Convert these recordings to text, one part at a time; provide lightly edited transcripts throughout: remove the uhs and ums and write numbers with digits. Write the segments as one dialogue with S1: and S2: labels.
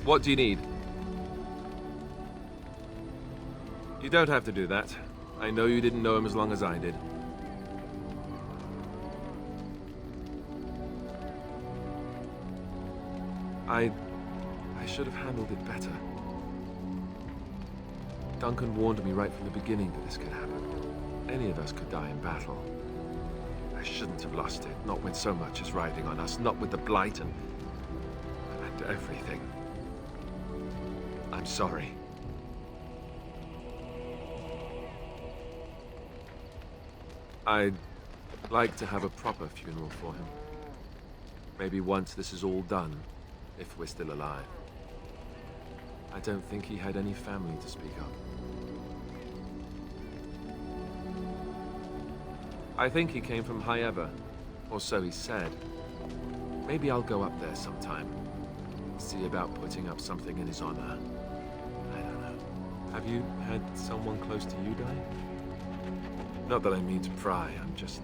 S1: What do you need? You don't have to do that. I know you didn't know him as long as I did. I should have handled it better. Duncan warned me right from the beginning that this could happen. Any of us could die in battle. I shouldn't have lost it, not with so much as riding on us, not with the Blight and everything. I'm sorry. I'd like to have a proper funeral for him. Maybe once this is all done, if we're still alive. I don't think he had any family to speak of. I think he came from Hieva, or so he said. Maybe I'll go up there sometime. See about putting up something in his honor. I don't know. Have you had someone close to you die? Not that I mean to pry, I'm just...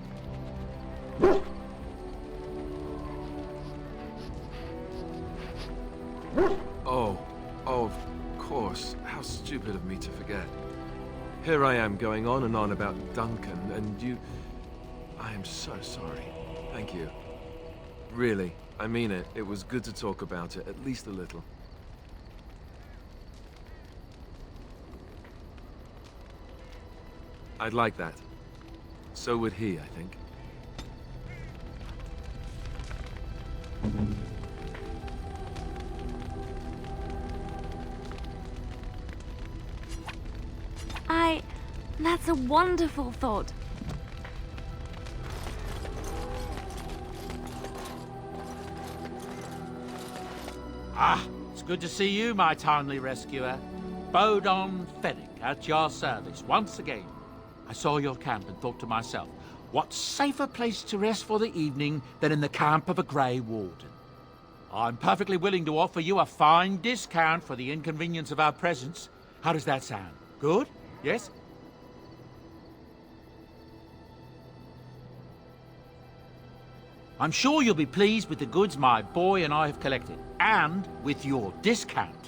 S1: Oh, of course. How stupid of me to forget. Here I am going on and on about Duncan, and you... I am so sorry. Thank you. Really, I mean it. It was good to talk about it, at least a little. I'd like that. So would he, I think.
S2: That's a wonderful thought.
S3: Ah, it's good to see you, my timely rescuer. Bodon Fennick, at your service once again. I saw your camp and thought to myself, what safer place to rest for the evening than in the camp of a Grey Warden? I'm perfectly willing to offer you a fine discount for the inconvenience of our presence. How does that sound? Good? Yes? I'm sure you'll be pleased with the goods my boy and I have collected, and with your discount.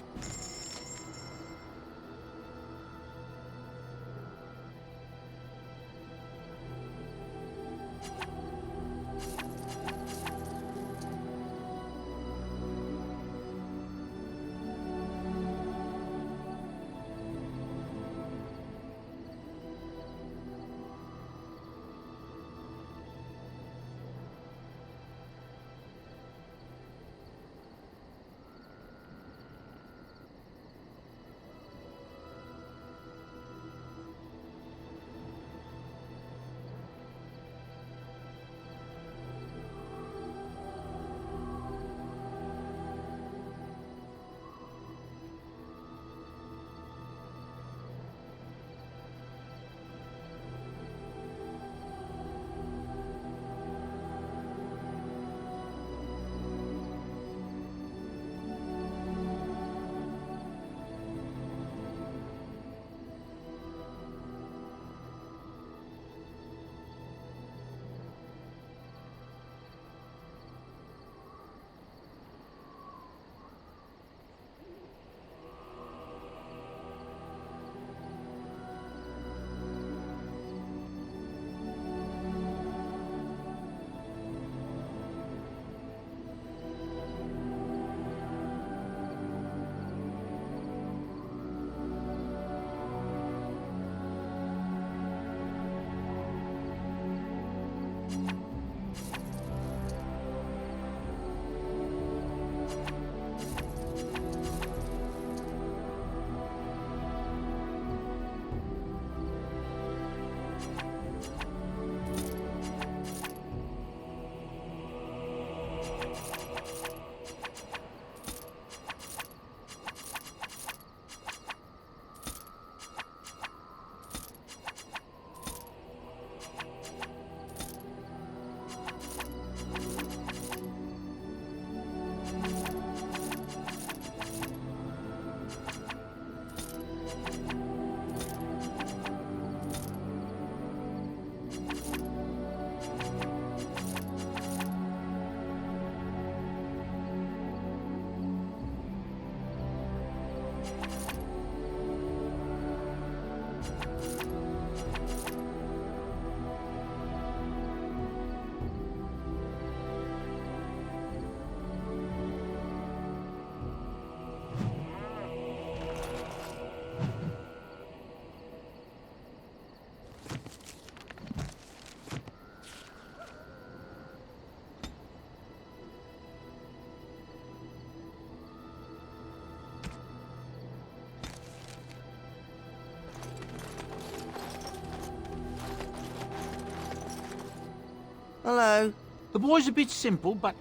S2: Hello.
S3: The boy's a bit simple, but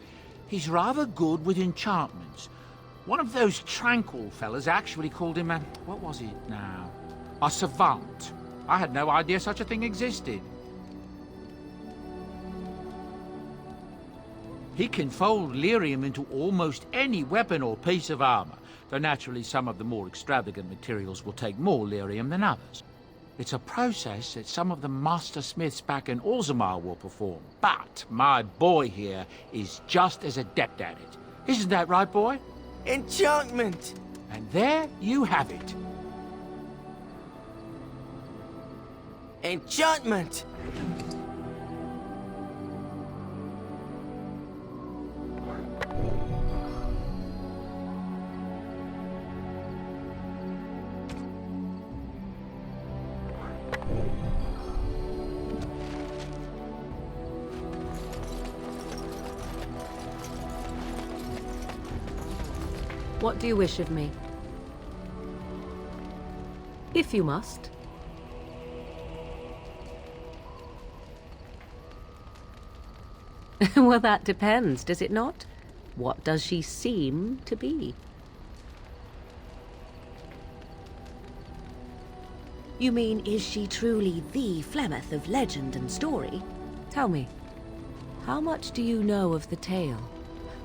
S3: he's rather good with enchantments. One of those tranquil fellas actually called him a... what was it now? A savant. I had no idea such a thing existed. He can fold lyrium into almost any weapon or piece of armor, though naturally some of the more extravagant materials will take more lyrium than others. It's a process that some of the master smiths back in Orzammar will perform, but my boy here is just as adept at it. Isn't that right, boy?
S2: Enchantment!
S3: And there you have it.
S2: Enchantment!
S4: What do you wish of me? If you must. Well, that depends, does it not? What does she seem to be? You mean, is she truly the Flemeth of legend and story? Tell me, how much do you know of the tale?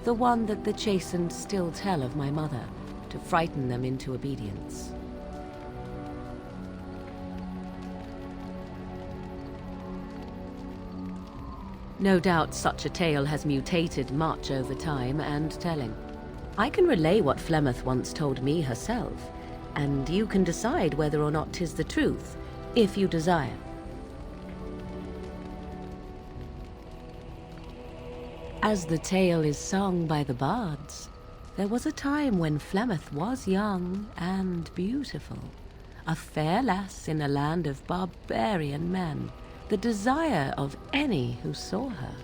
S4: The one that the chastened still tell of my mother, to frighten them into obedience. No doubt such a tale has mutated much over time and telling. I can relay what Flemeth once told me herself, and you can decide whether or not 'tis the truth, if you desire. As the tale is sung by the bards, there was a time when Flemeth was young and beautiful, a fair lass in a land of barbarian men, the desire of any who saw her.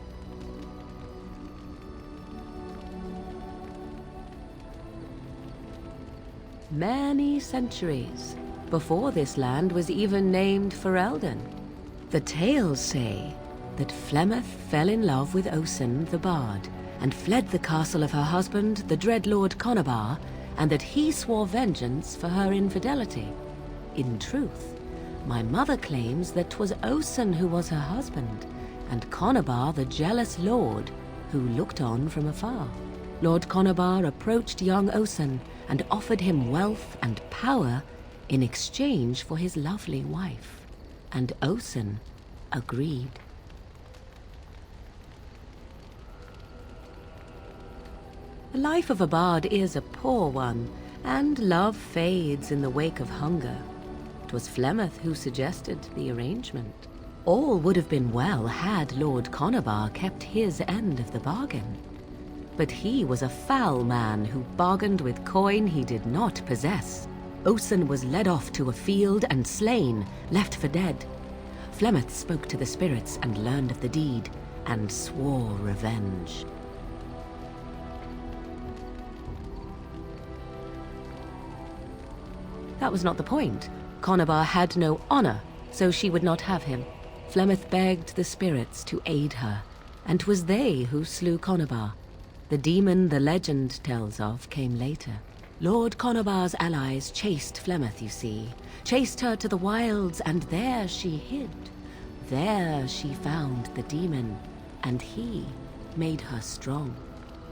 S4: Many centuries before this land was even named Ferelden. The tales say that Flemeth fell in love with Osen the Bard, and fled the castle of her husband, the dread Lord Conabar, and that he swore vengeance for her infidelity. In truth, my mother claims that 'twas Osen who was her husband, and Conabar the jealous lord who looked on from afar. Lord Conabar approached young Osen and offered him wealth and power in exchange for his lovely wife, and Osen agreed. The life of a bard is a poor one, and love fades in the wake of hunger. 'Twas Flemeth who suggested the arrangement. All would have been well had Lord Conabar kept his end of the bargain. But he was a foul man who bargained with coin he did not possess. Osen was led off to a field and slain, left for dead. Flemeth spoke to the spirits and learned of the deed, and swore revenge. That was not the point. Conabar had no honor, so she would not have him. Flemeth begged the spirits to aid her, and 'twas they who slew Conabar. The demon the legend tells of came later. Lord Conabar's allies chased Flemeth, you see. Chased her to the wilds, and there she hid. There she found the demon, and he made her strong.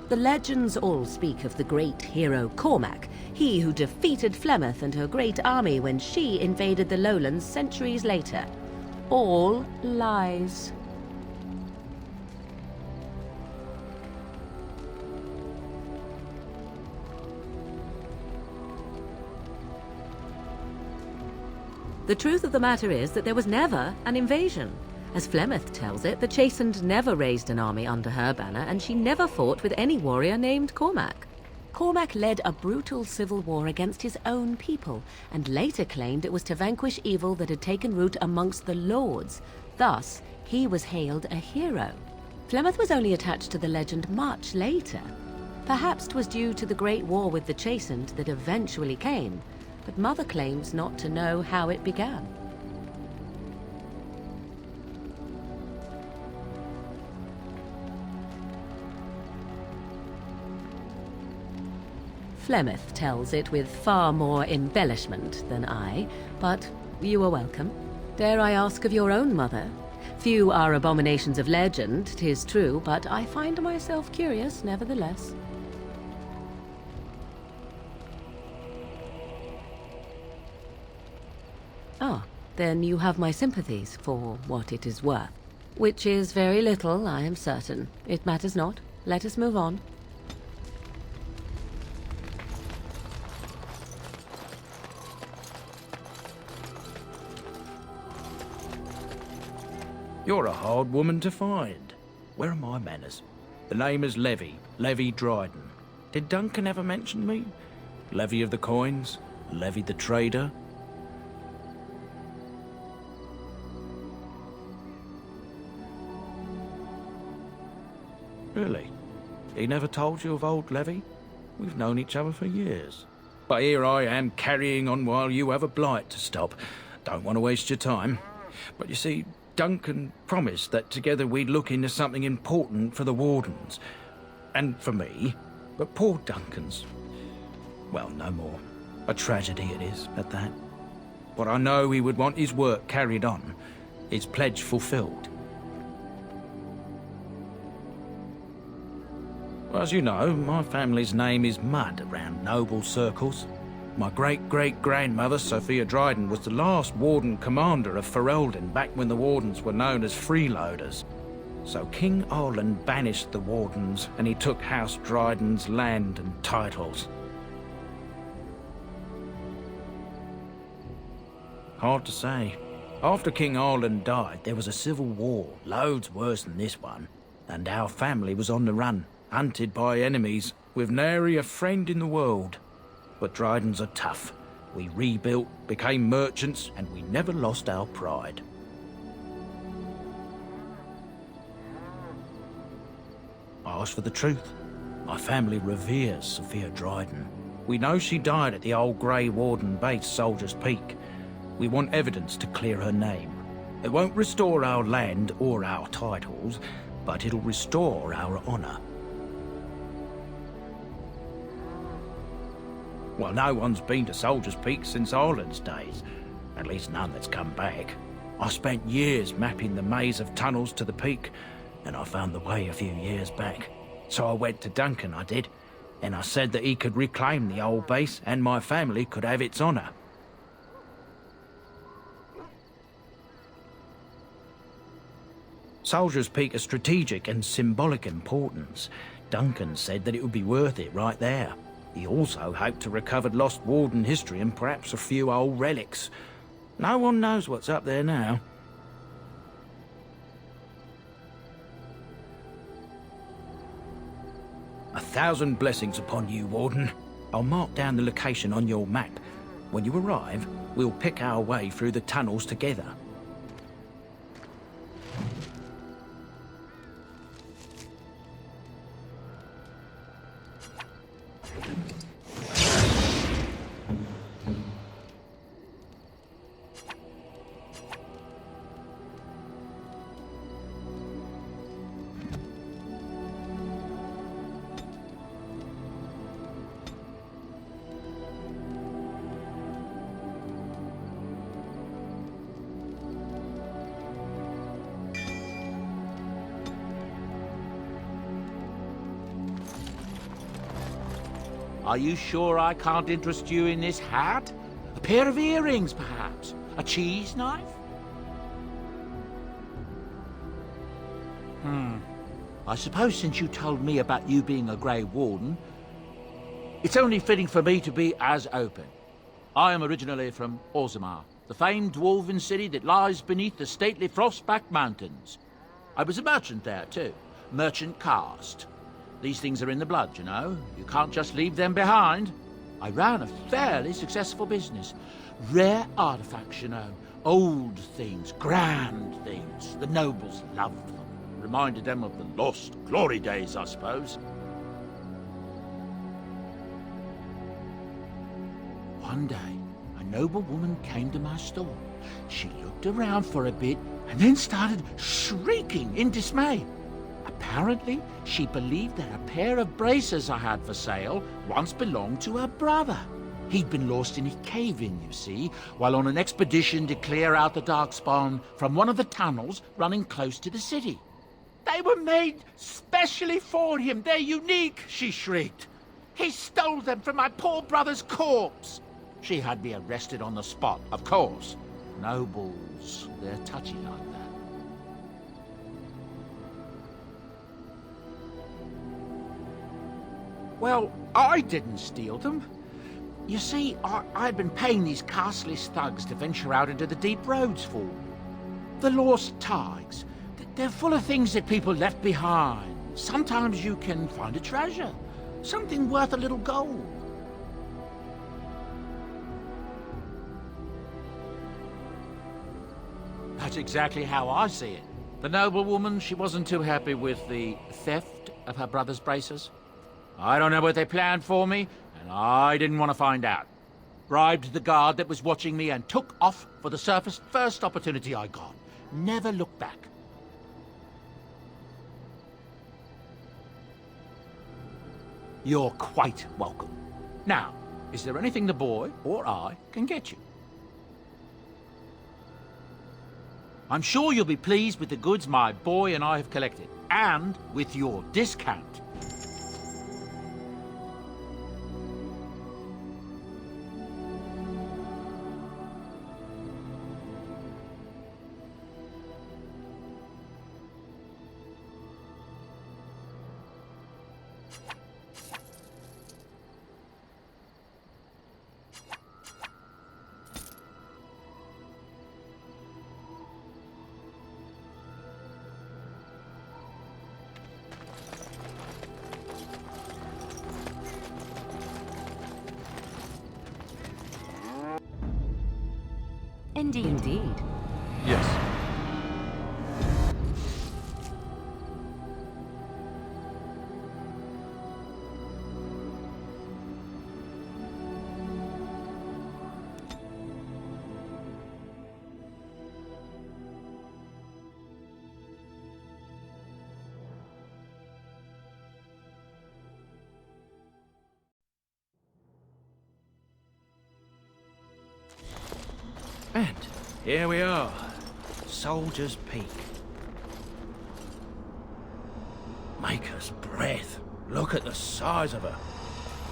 S4: The legends all speak of the great hero Cormac, he who defeated Flemeth and her great army when she invaded the lowlands centuries later. All lies. The truth of the matter is that there was never an invasion. As Flemeth tells it, the Chastened never raised an army under her banner, and she never fought with any warrior named Cormac. Cormac led a brutal civil war against his own people, and later claimed it was to vanquish evil that had taken root amongst the lords. Thus, he was hailed a hero. Flemeth was only attached to the legend much later. Perhaps 'twas due to the great war with the Chastened that eventually came, but Mother claims not to know how it began. Flemeth tells it with far more embellishment than I, but you are welcome. Dare I ask of your own mother? Few are abominations of legend, 'tis true, but I find myself curious nevertheless. Ah, then you have my sympathies for what it is worth. Which is very little, I am certain. It matters not. Let us move on.
S5: You're a hard woman to find. Where are my manners? The name is Levy Dryden. Did Duncan ever mention me? Levy of the coins? Levy the trader? Really? He never told you of old Levy? We've known each other for years. But here I am carrying on while you have a blight to stop. Don't want to waste your time. But you see, Duncan promised that together we'd look into something important for the Wardens. And for me. But poor Duncan's... well, no more. A tragedy it is, at that. But I know he would want his work carried on. His pledge fulfilled. Well, as you know, my family's name is mud around noble circles. My great-great-grandmother, Sophia Dryden, was the last Warden commander of Ferelden back when the Wardens were known as freeloaders. So King Arlen banished the Wardens, and he took House Dryden's land and titles. Hard to say. After King Arlen died, there was a civil war, loads worse than this one, and our family was on the run, hunted by enemies, with nary a friend in the world. But Drydens are tough. We rebuilt, became merchants, and we never lost our pride. I ask for the truth. My family reveres Sophia Dryden. We know she died at the old Grey Warden base, Soldier's Peak. We want evidence to clear her name. It won't restore our land or our titles, but it'll restore our honour. Well, no one's been to Soldier's Peak since Arlen's days. At least none that's come back. I spent years mapping the maze of tunnels to the peak, and I found the way a few years back. So I went to Duncan, I did, and I said that he could reclaim the old base and my family could have its honour. Soldier's Peak is strategic and symbolic importance. Duncan said that it would be worth it right there. He also hoped to recover lost Warden history and perhaps a few old relics. No one knows what's up there now. A thousand blessings upon you, Warden. I'll mark down the location on your map. When you arrive, we'll pick our way through the tunnels together.
S3: Are you sure I can't interest you in this hat? A pair of earrings, perhaps? A cheese knife? I suppose since you told me about you being a Grey Warden, it's only fitting for me to be as open. I am originally from Orzammar, the famed dwarven city that lies beneath the stately Frostback Mountains. I was a merchant there, too. Merchant caste. These things are in the blood, you know. You can't just leave them behind. I ran a fairly successful business. Rare artifacts, you know. Old things, grand things. The nobles loved them. Reminded them of the lost glory days, I suppose. One day, a noble woman came to my store. She looked around for a bit and then started shrieking in dismay. Apparently, she believed that a pair of braces I had for sale once belonged to her brother. He'd been lost in a cave-in, you see, while on an expedition to clear out the Darkspawn from one of the tunnels running close to the city. They were made specially for him. They're unique, she shrieked. He stole them from my poor brother's corpse. She had me arrested on the spot, of course. Nobles, they're touchy like that. Well, I didn't steal them. You see, I'd been paying these castless thugs to venture out into the deep roads for me. The lost tigers. They're full of things that people left behind. Sometimes you can find a treasure. Something worth a little gold. That's exactly how I see it. The noblewoman, she wasn't too happy with the theft of her brother's braces. I don't know what they planned for me, and I didn't want to find out. Bribed the guard that was watching me and took off for the surface first opportunity I got. Never looked back. You're quite welcome. Now, is there anything the boy or I can get you? I'm sure you'll be pleased with the goods my boy and I have collected, and with your discount.
S4: Indeed.
S1: Yes.
S5: And here we are, Soldier's Peak. Maker's breath. Look at the size of her.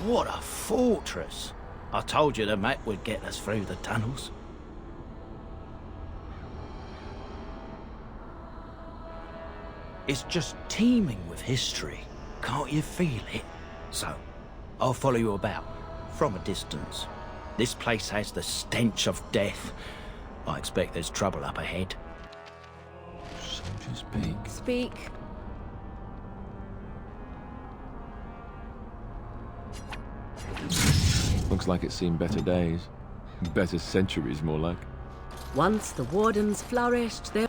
S5: What a fortress. I told you the map would get us through the tunnels. It's just teeming with history. Can't you feel it? So, I'll follow you about, from a distance. This place has the stench of death. I expect there's trouble up ahead.
S1: Soldier's Peak.
S4: Speak.
S1: Looks like it's seen better days. Better centuries, more like.
S4: Once the wardens flourished, their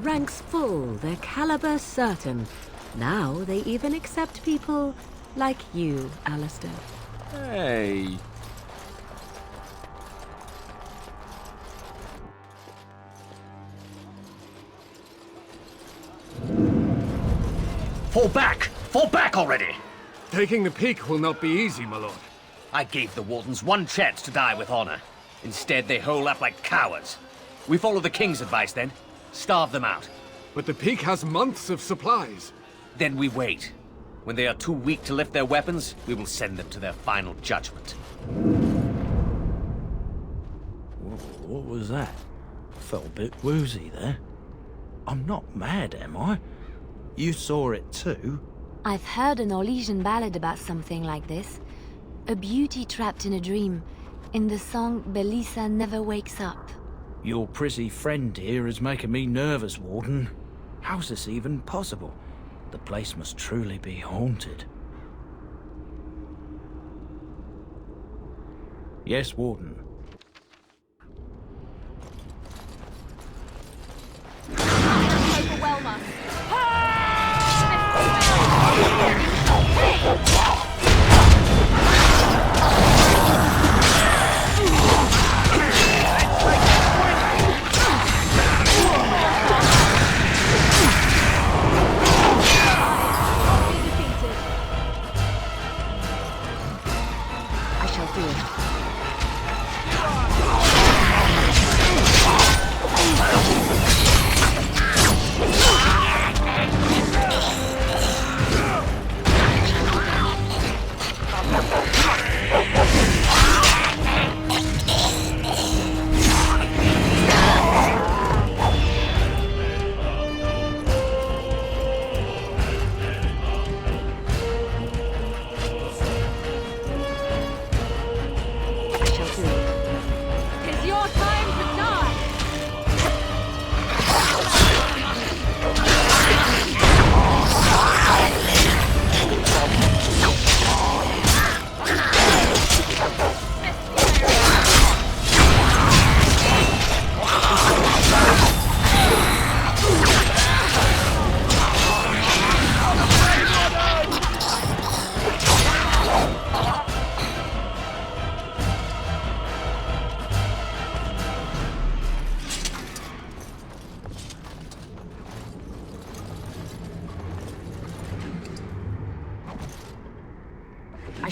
S4: ranks full, their caliber certain. Now they even accept people like you, Alistair.
S1: Hey!
S6: Fall back! Fall back already!
S7: Taking the peak will not be easy, my lord.
S6: I gave the Wardens one chance to die with honor. Instead, they hole up like cowards. We follow the King's advice, then. Starve them out.
S7: But the peak has months of supplies.
S6: Then we wait. When they are too weak to lift their weapons, we will send them to their final judgment.
S5: What was that? Felt a bit woozy there. I'm not mad, am I? You saw it too?
S8: I've heard an Orlesian ballad about something like this. A beauty trapped in a dream. In the song, Belisa never wakes up.
S5: Your prissy friend here is making me nervous, Warden. How's this even possible? The place must truly be haunted. Yes, Warden.
S8: Overwhelm us.
S6: Let's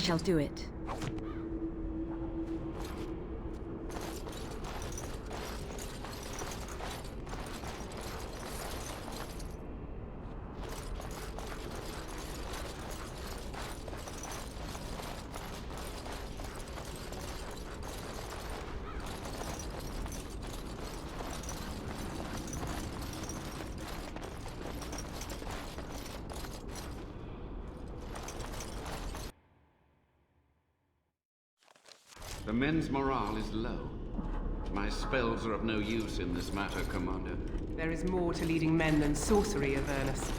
S4: shall do it.
S9: The men's morale is low. My spells are of no use in this matter, Commander.
S10: There is more to leading men than sorcery, Avernus.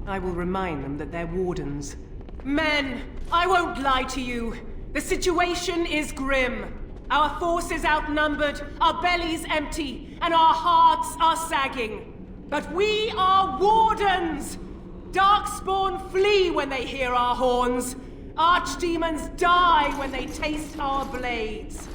S10: I will remind them that they're wardens. Men! I won't lie to you. The situation is grim. Our forces outnumbered, our bellies empty, and our hearts are sagging. But we are wardens! Darkspawn flee when they hear our horns. Archdemons die when they taste our blades.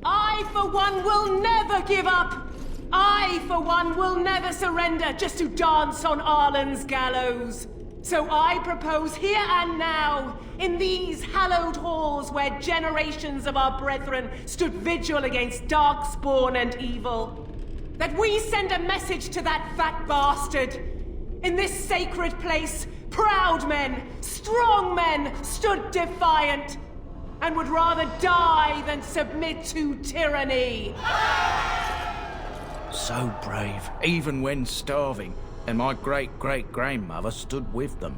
S10: I, for one, will never give up! I, for one, will never surrender just to dance on Arlen's gallows! So I propose here and now, in these hallowed halls where generations of our brethren stood vigil against darkspawn and evil, that we send a message to that fat bastard. In this sacred place, proud men, strong men stood defiant, and would rather die than submit to tyranny.
S5: So brave, even when starving, and my great-great-grandmother stood with them.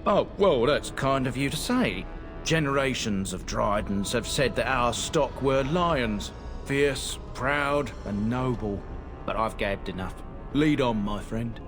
S5: Oh, well, that's kind of you to say. Generations of Dryadens have said that our stock were lions, fierce, proud, and noble. But I've gabbed enough. Lead on, my friend.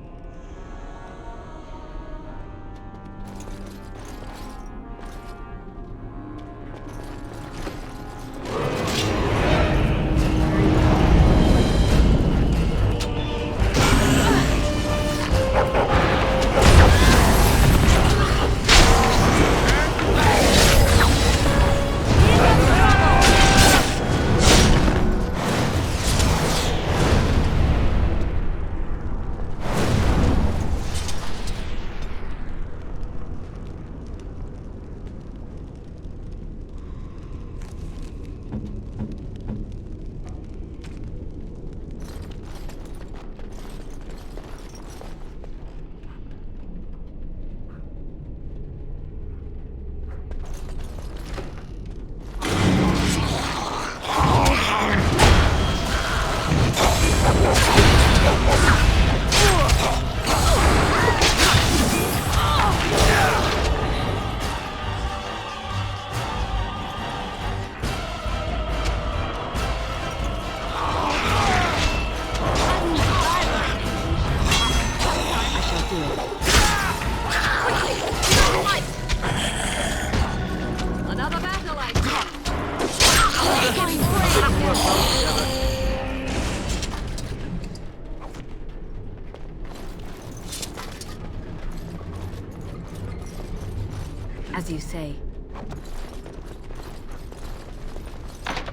S4: As you say.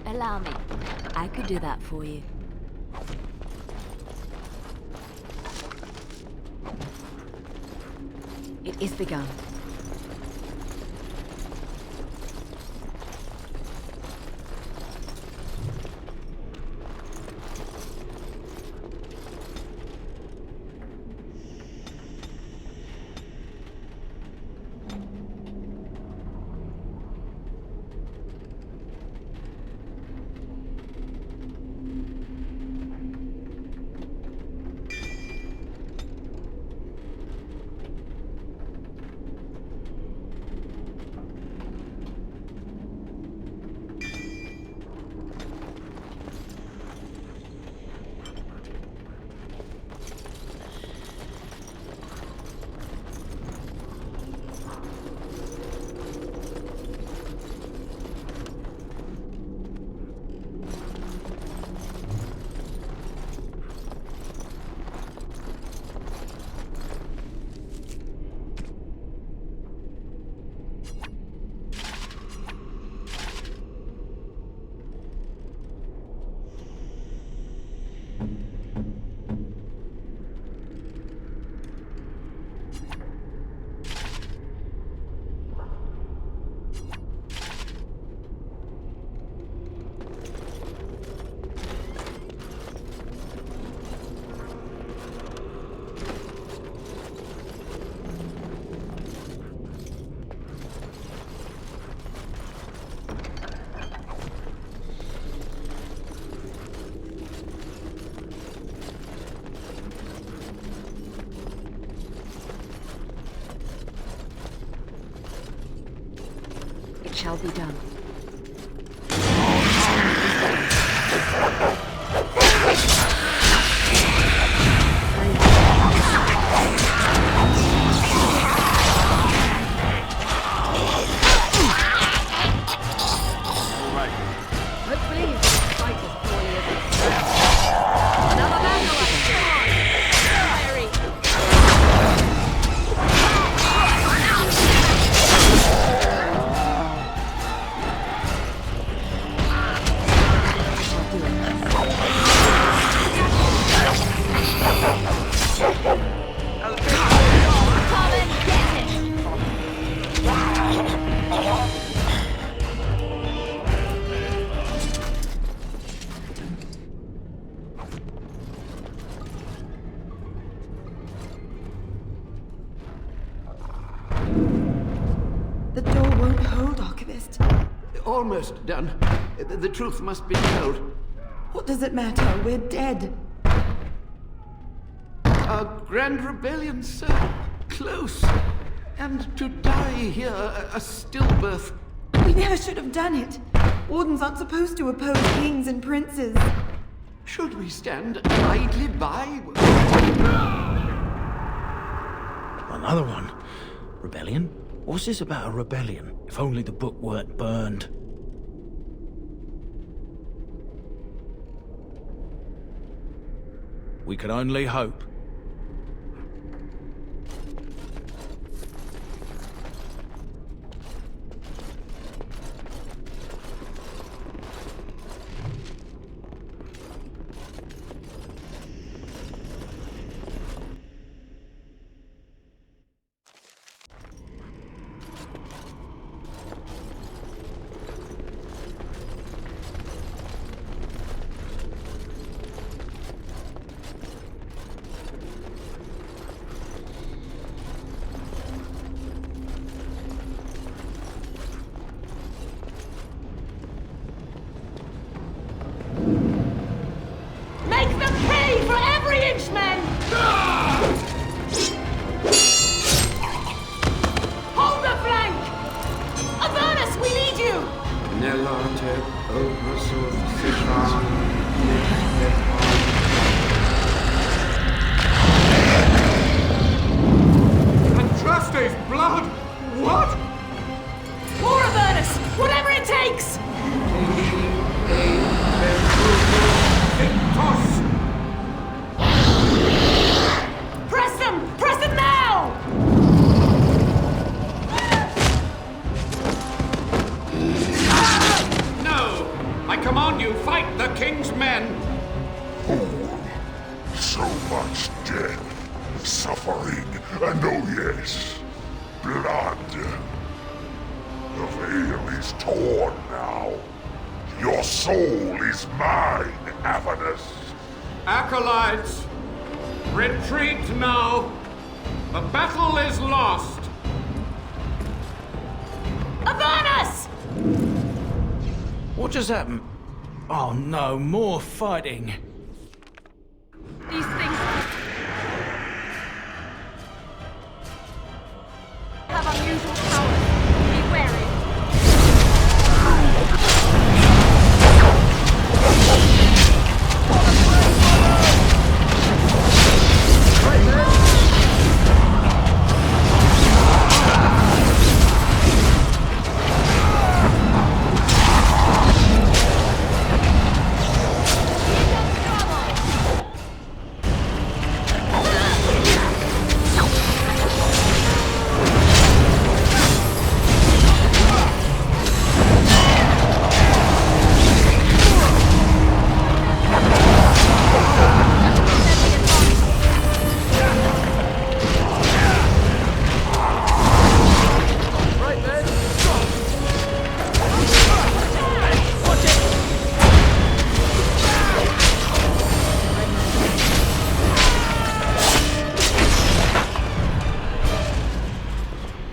S8: Allow me.
S4: I could do that for you. It is begun. shall be done.
S10: Hopefully you didn't fight as poorly as it sounds. Another battle, come on! Fiery!
S8: Come and get it!
S11: The door won't hold, Archivist.
S9: Almost done. The truth must be told.
S11: What does it matter? We're dead.
S9: A grand rebellion, sir. Close. And to die here, a stillbirth.
S11: We never should have done it. Wardens aren't supposed to oppose kings and princes.
S9: Should we stand idly by?
S5: Another one. Rebellion? What's this about a rebellion? If only the book weren't burned. We can only hope.
S10: Make them pay for every inch, men! Hold the flank! Avernus, we need you!
S9: Nelate Obrasov Sishan.
S7: Andraste's blood! What?
S10: More Avernus! Whatever it takes! Press them! Press them now!
S9: No! I command you, fight the king's men!
S12: So much death, suffering, and oh yes, blood. The veil is torn now. Your soul is mine, Avernus.
S9: Acolytes, retreat now! The battle is lost!
S10: Avernus!
S5: What just happened? Oh no, more fighting.
S10: These things have unusual powers. Be wary.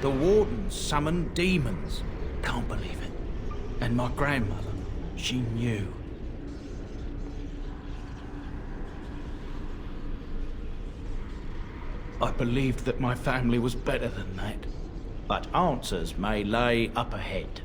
S5: The wardens summoned demons. Can't believe it. And my grandmother, she knew. I believed that my family was better than that. But answers may lay up ahead.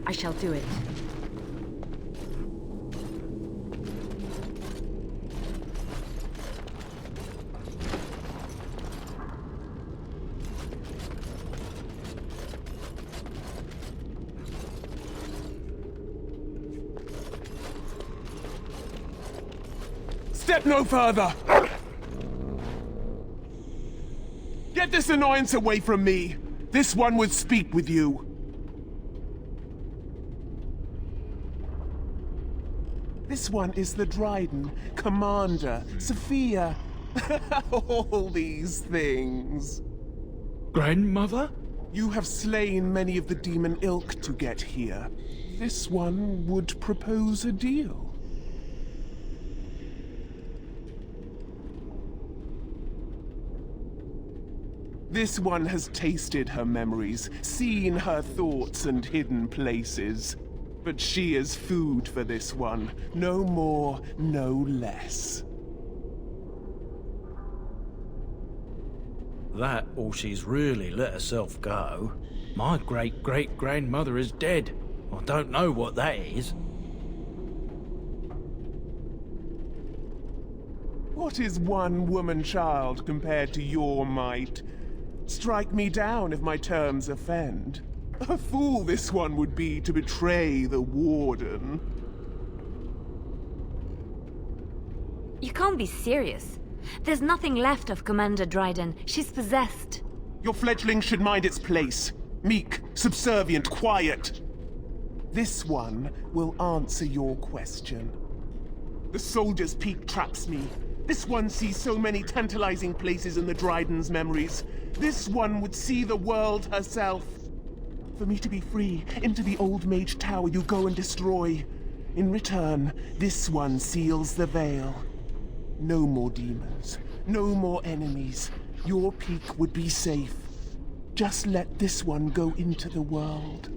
S4: I shall do it.
S7: Step no further! Get this annoyance away from me! This one would speak with you. This one is the Dryden, Commander, Sophia. All these things.
S5: Grandmother?
S7: You have slain many of the demon ilk to get here. This one would propose a deal. This one has tasted her memories, seen her thoughts and hidden places. But she is food for this one. No more, no less.
S5: That, or she's really let herself go. My great-great-grandmother is dead. I don't know what that is.
S7: What is one woman child compared to your might? Strike me down if my terms offend. A fool this one would be to betray the Warden.
S8: You can't be serious. There's nothing left of Commander Dryden. She's possessed.
S7: Your fledgling should mind its place. Meek, subservient, quiet. This one will answer your question. The Soldier's Peak traps me. This one sees so many tantalizing places in the Dryden's memories. This one would see the world herself. For me to be free, into the Old Mage Tower you go and destroy. In return, this one seals the veil. No more demons, no more enemies. Your peak would be safe. Just let this one go into the world.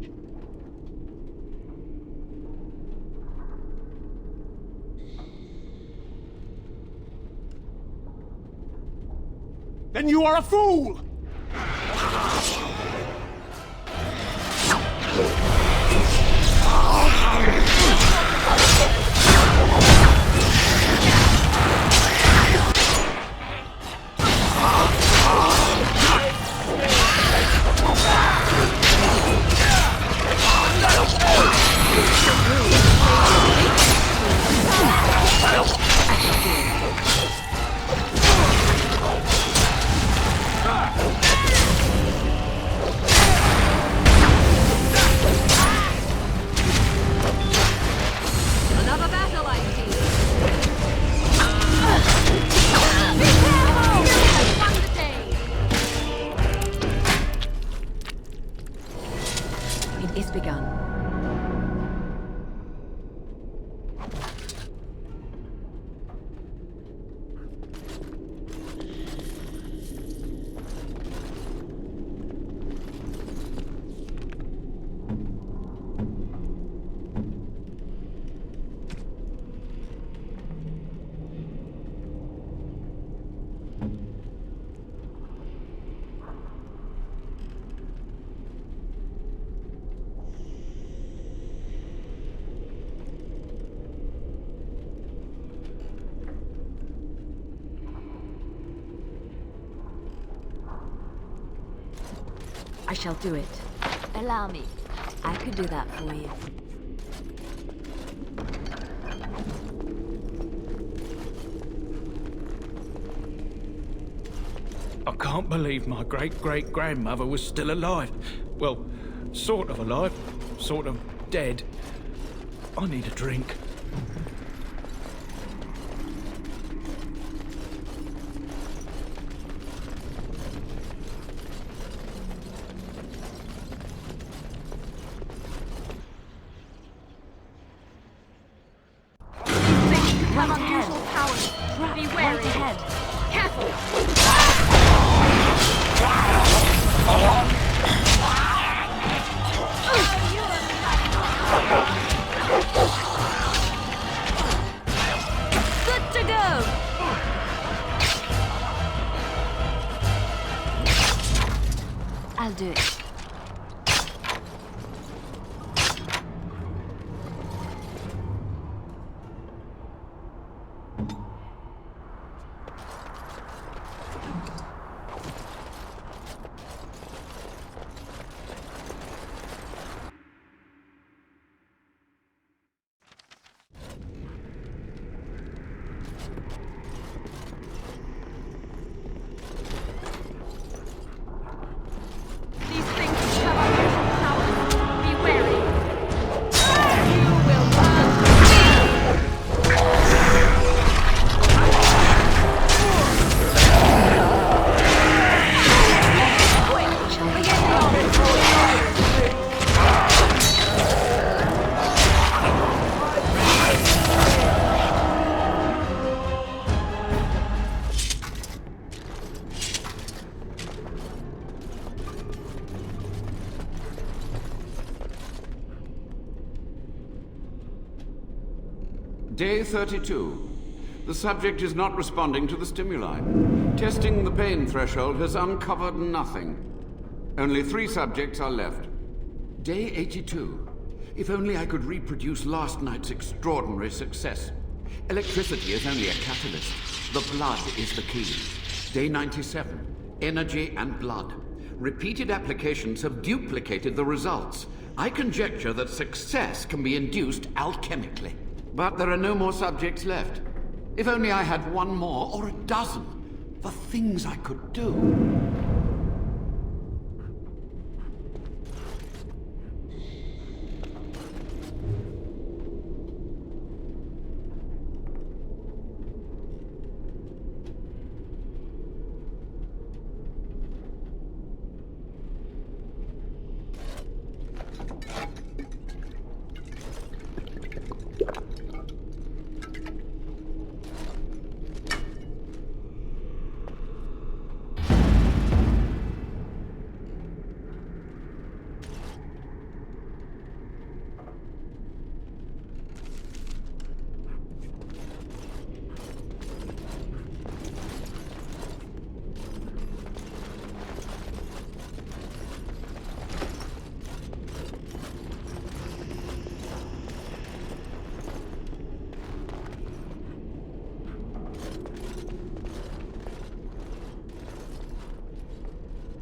S7: Then you are a fool!
S4: I shall do it.
S8: Allow me. I could do that for you.
S5: I can't believe my great-great-grandmother was still alive. Well, sort of alive, sort of dead. I need a drink.
S8: I'll do it.
S10: These things have unusual powers. Be wary. You will
S9: Day 32. The subject is not responding to the stimuli. Testing the pain threshold has uncovered nothing. Only 3 subjects are left. Day 82. If only I could reproduce last night's extraordinary success. Electricity is only a catalyst. The blood is the key. Day 97. Energy and blood. Repeated applications have duplicated the results. I conjecture that success can be induced alchemically. But there are no more subjects left. If only I had 1 more, or a dozen. The things I could do.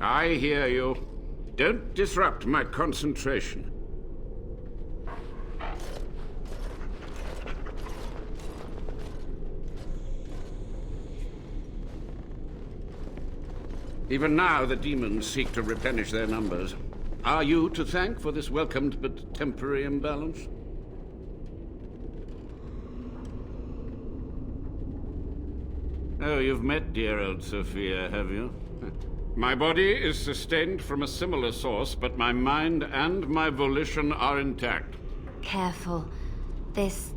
S9: I hear you. Don't disrupt my concentration. Even now, the demons seek to replenish their numbers. Are you to thank for this welcomed but temporary imbalance? Oh, you've met dear old Sophia, have you? My body is sustained from a similar source, but my mind and my volition are intact.
S8: Careful. This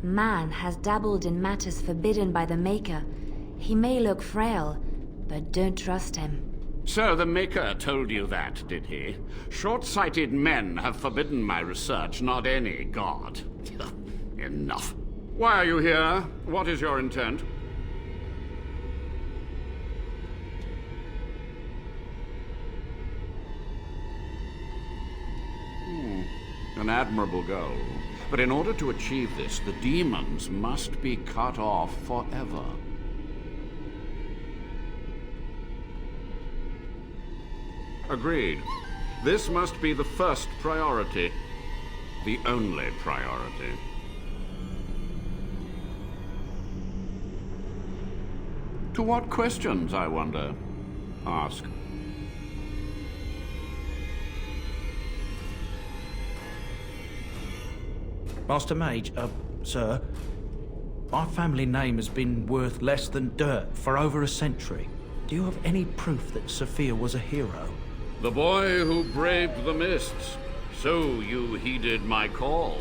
S8: man has dabbled in matters forbidden by the Maker. He may look frail, but don't trust him.
S9: So the Maker told you that, did he? Short-sighted men have forbidden my research, not any god. Enough. Why are you here? What is your intent? An admirable goal. But in order to achieve this, the demons must be cut off forever. Agreed. This must be the first priority. The only priority. To what questions, I wonder? Ask.
S5: Master Mage, sir, my family name has been worth less than dirt for over a century. Do you have any proof that Sophia was a hero?
S9: The boy who braved the mists. So you heeded my call.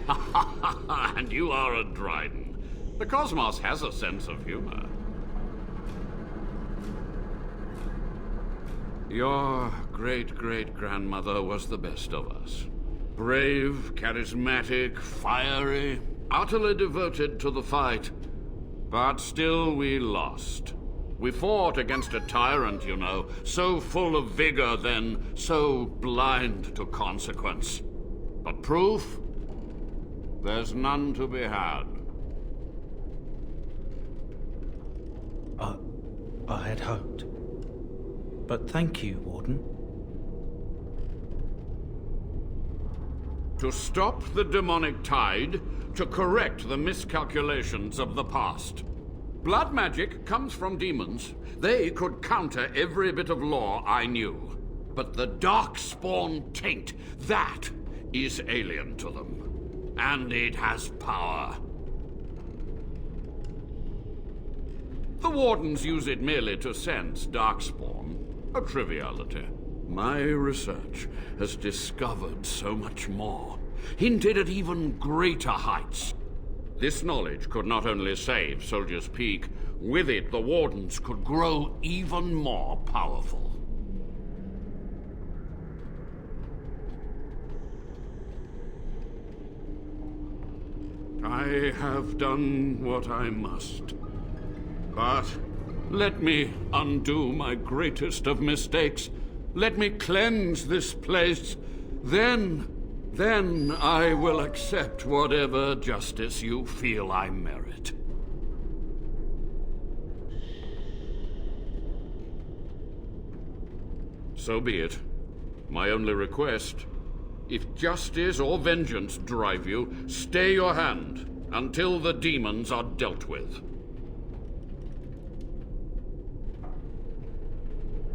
S9: And you are a Dryden. The cosmos has a sense of humor. Your great-great-grandmother was the best of us. Brave, charismatic, fiery, utterly devoted to the fight. But still we lost. We fought against a tyrant, you know, so full of vigor, then so blind to consequence. But proof? There's none to be had.
S5: I had hoped. But thank you, Warden.
S9: To stop the demonic tide, to correct the miscalculations of the past. Blood magic comes from demons. They could counter every bit of law I knew. But the darkspawn taint, that is alien to them. And it has power. The Wardens use it merely to sense darkspawn. A triviality. My research has discovered so much more, hinted at even greater heights. This knowledge could not only save Soldier's Peak, with it the Wardens could grow even more powerful. I have done what I must. But let me undo my greatest of mistakes. Let me cleanse this place. Then I will accept whatever justice you feel I merit. So be it. My only request, if justice or vengeance drive you, stay your hand until the demons are dealt with.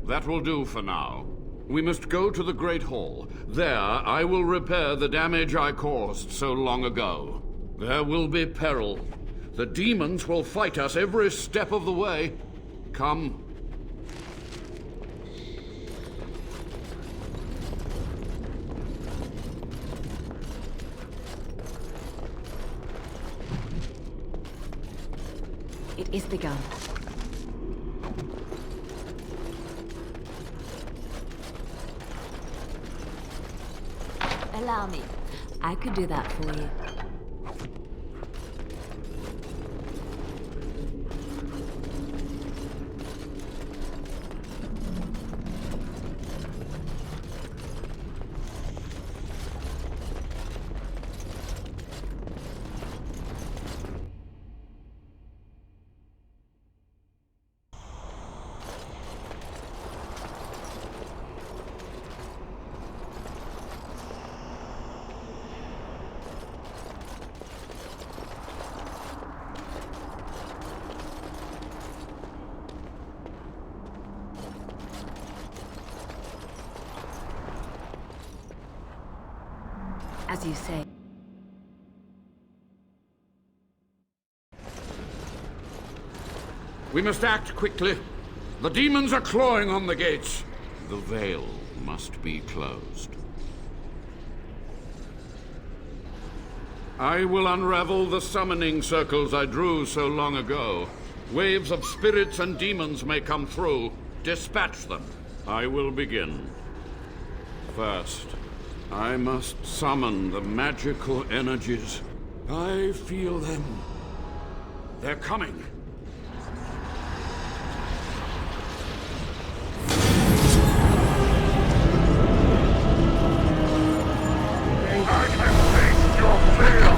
S9: That will do for now. We must go to the Great Hall. There, I will repair the damage I caused so long ago. There will be peril. The demons will fight us every step of the way. Come.
S8: It is begun. Allow me. I could do that for you. As you say.
S9: We must act quickly. The demons are clawing on the gates. The veil must be closed. I will unravel the summoning circles I drew so long ago. Waves of spirits and demons may come through. Dispatch them. I will begin. First, I must summon the magical energies. I feel them. They're coming.
S12: I can taste your fear!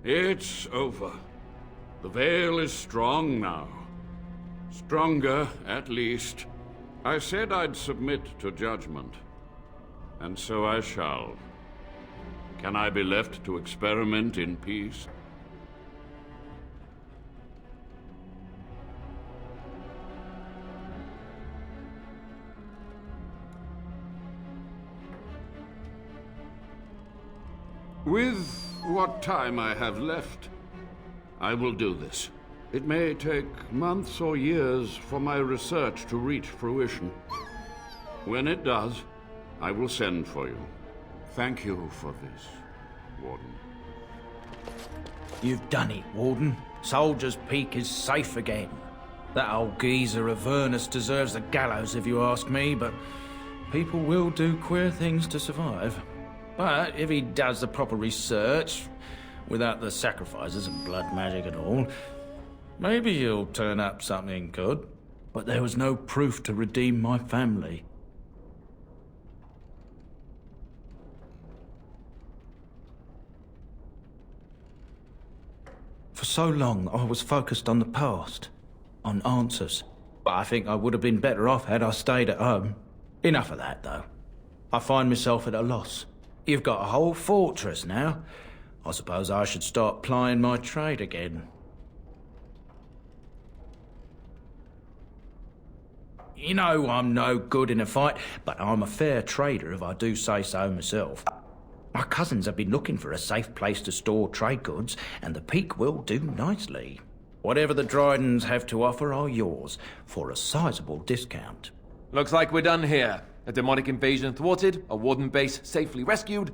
S9: It's over. The veil is strong now. Stronger, at least. I said I'd submit to judgment. And so I shall. Can I be left to experiment in peace? With what time I have left, I will do this. It may take months or years for my research to reach fruition. When it does, I will send for you. Thank you for this, Warden.
S5: You've done it, Warden. Soldier's Peak is safe again. That old geezer Avernus deserves the gallows if you ask me, but people will do queer things to survive. But if he does the proper research, without the sacrifices and blood magic and all, maybe he'll turn up something good. But there was no proof to redeem my family. For so long, I was focused on the past, on answers. But I think I would have been better off had I stayed at home. Enough of that, though. I find myself at a loss. You've got a whole fortress now. I suppose I should start plying my trade again. You know I'm no good in a fight, but I'm a fair trader if I do say so myself. My cousins have been looking for a safe place to store trade goods, and the Peak will do nicely. Whatever the Drydens have to offer are yours, for a sizable discount.
S1: Looks like we're done here. A demonic invasion thwarted, a warden base safely rescued.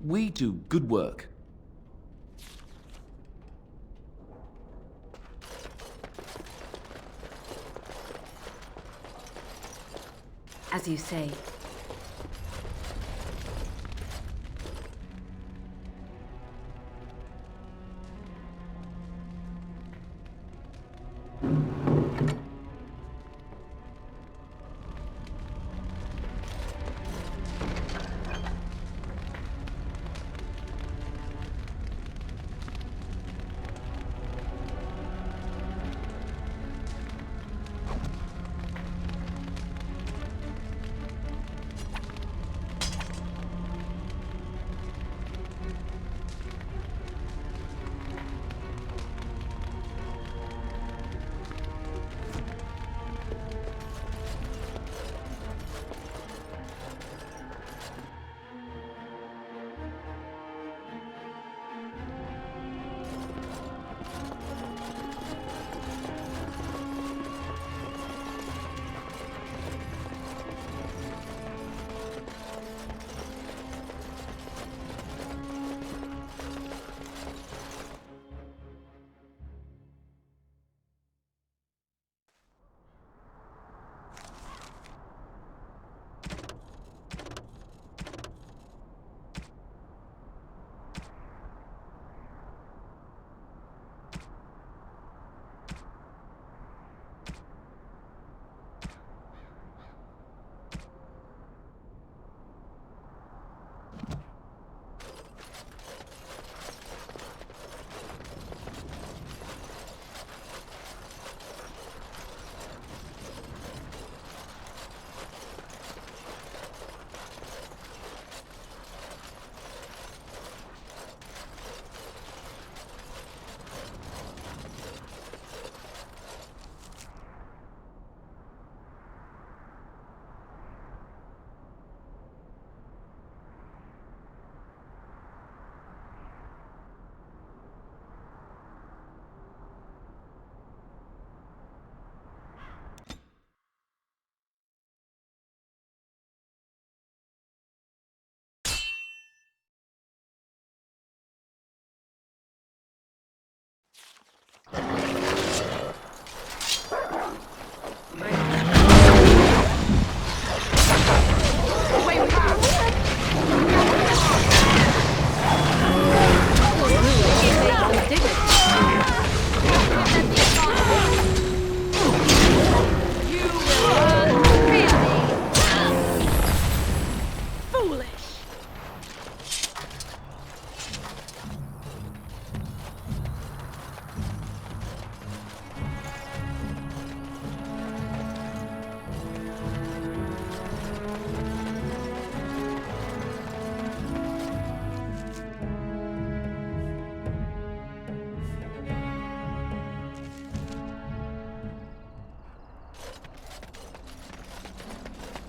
S1: We do good work.
S4: As you say.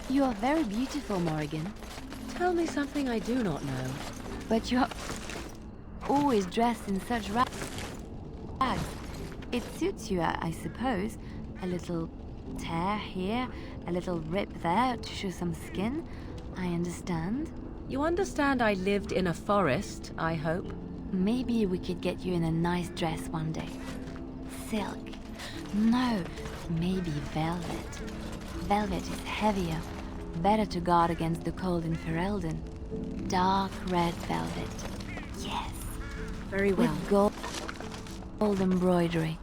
S8: You are very beautiful, Morrigan.
S4: Tell me something I do not know.
S8: But you're always dressed in such rags. It suits you, I suppose. A little tear here, a little rip there to show some skin. I understand.
S4: You understand I lived in a forest, I hope?
S8: Maybe we could get you in a nice dress one day. Silk. No, maybe velvet. Velvet is heavier, better to guard against the cold in Ferelden. Dark red velvet. Yes.
S4: Very well.
S8: With gold embroidery.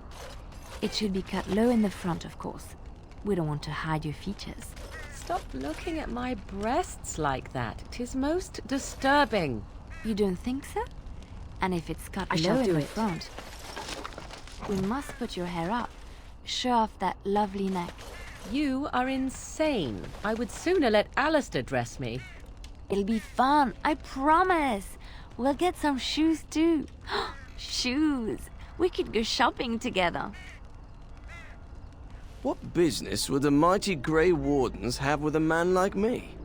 S8: It should be cut low in the front, of course. We don't want to hide your features.
S4: Stop looking at my breasts like that. 'Tis most disturbing.
S8: You don't think so? And if it's cut
S4: I
S8: low
S4: shall
S8: in
S4: do
S8: the
S4: it.
S8: front, we must put your hair up. Show off that lovely neck.
S4: You are insane. I would sooner let Alistair dress me.
S8: It'll be fun, I promise. We'll get some shoes too. Shoes! We could go shopping together.
S2: What business would the mighty Grey Wardens have with a man like me?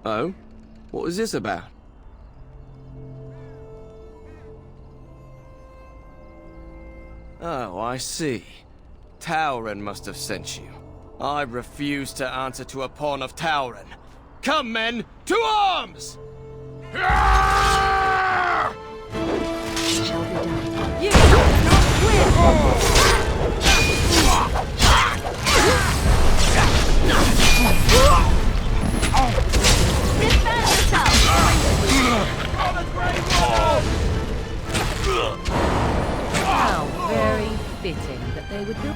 S2: Oh? What is this about? Oh, I see. Tauren must have sent you. I refuse to answer to a pawn of Tauren. Come, men, to arms!
S4: Shall be done. You not win! How very fitting that they would build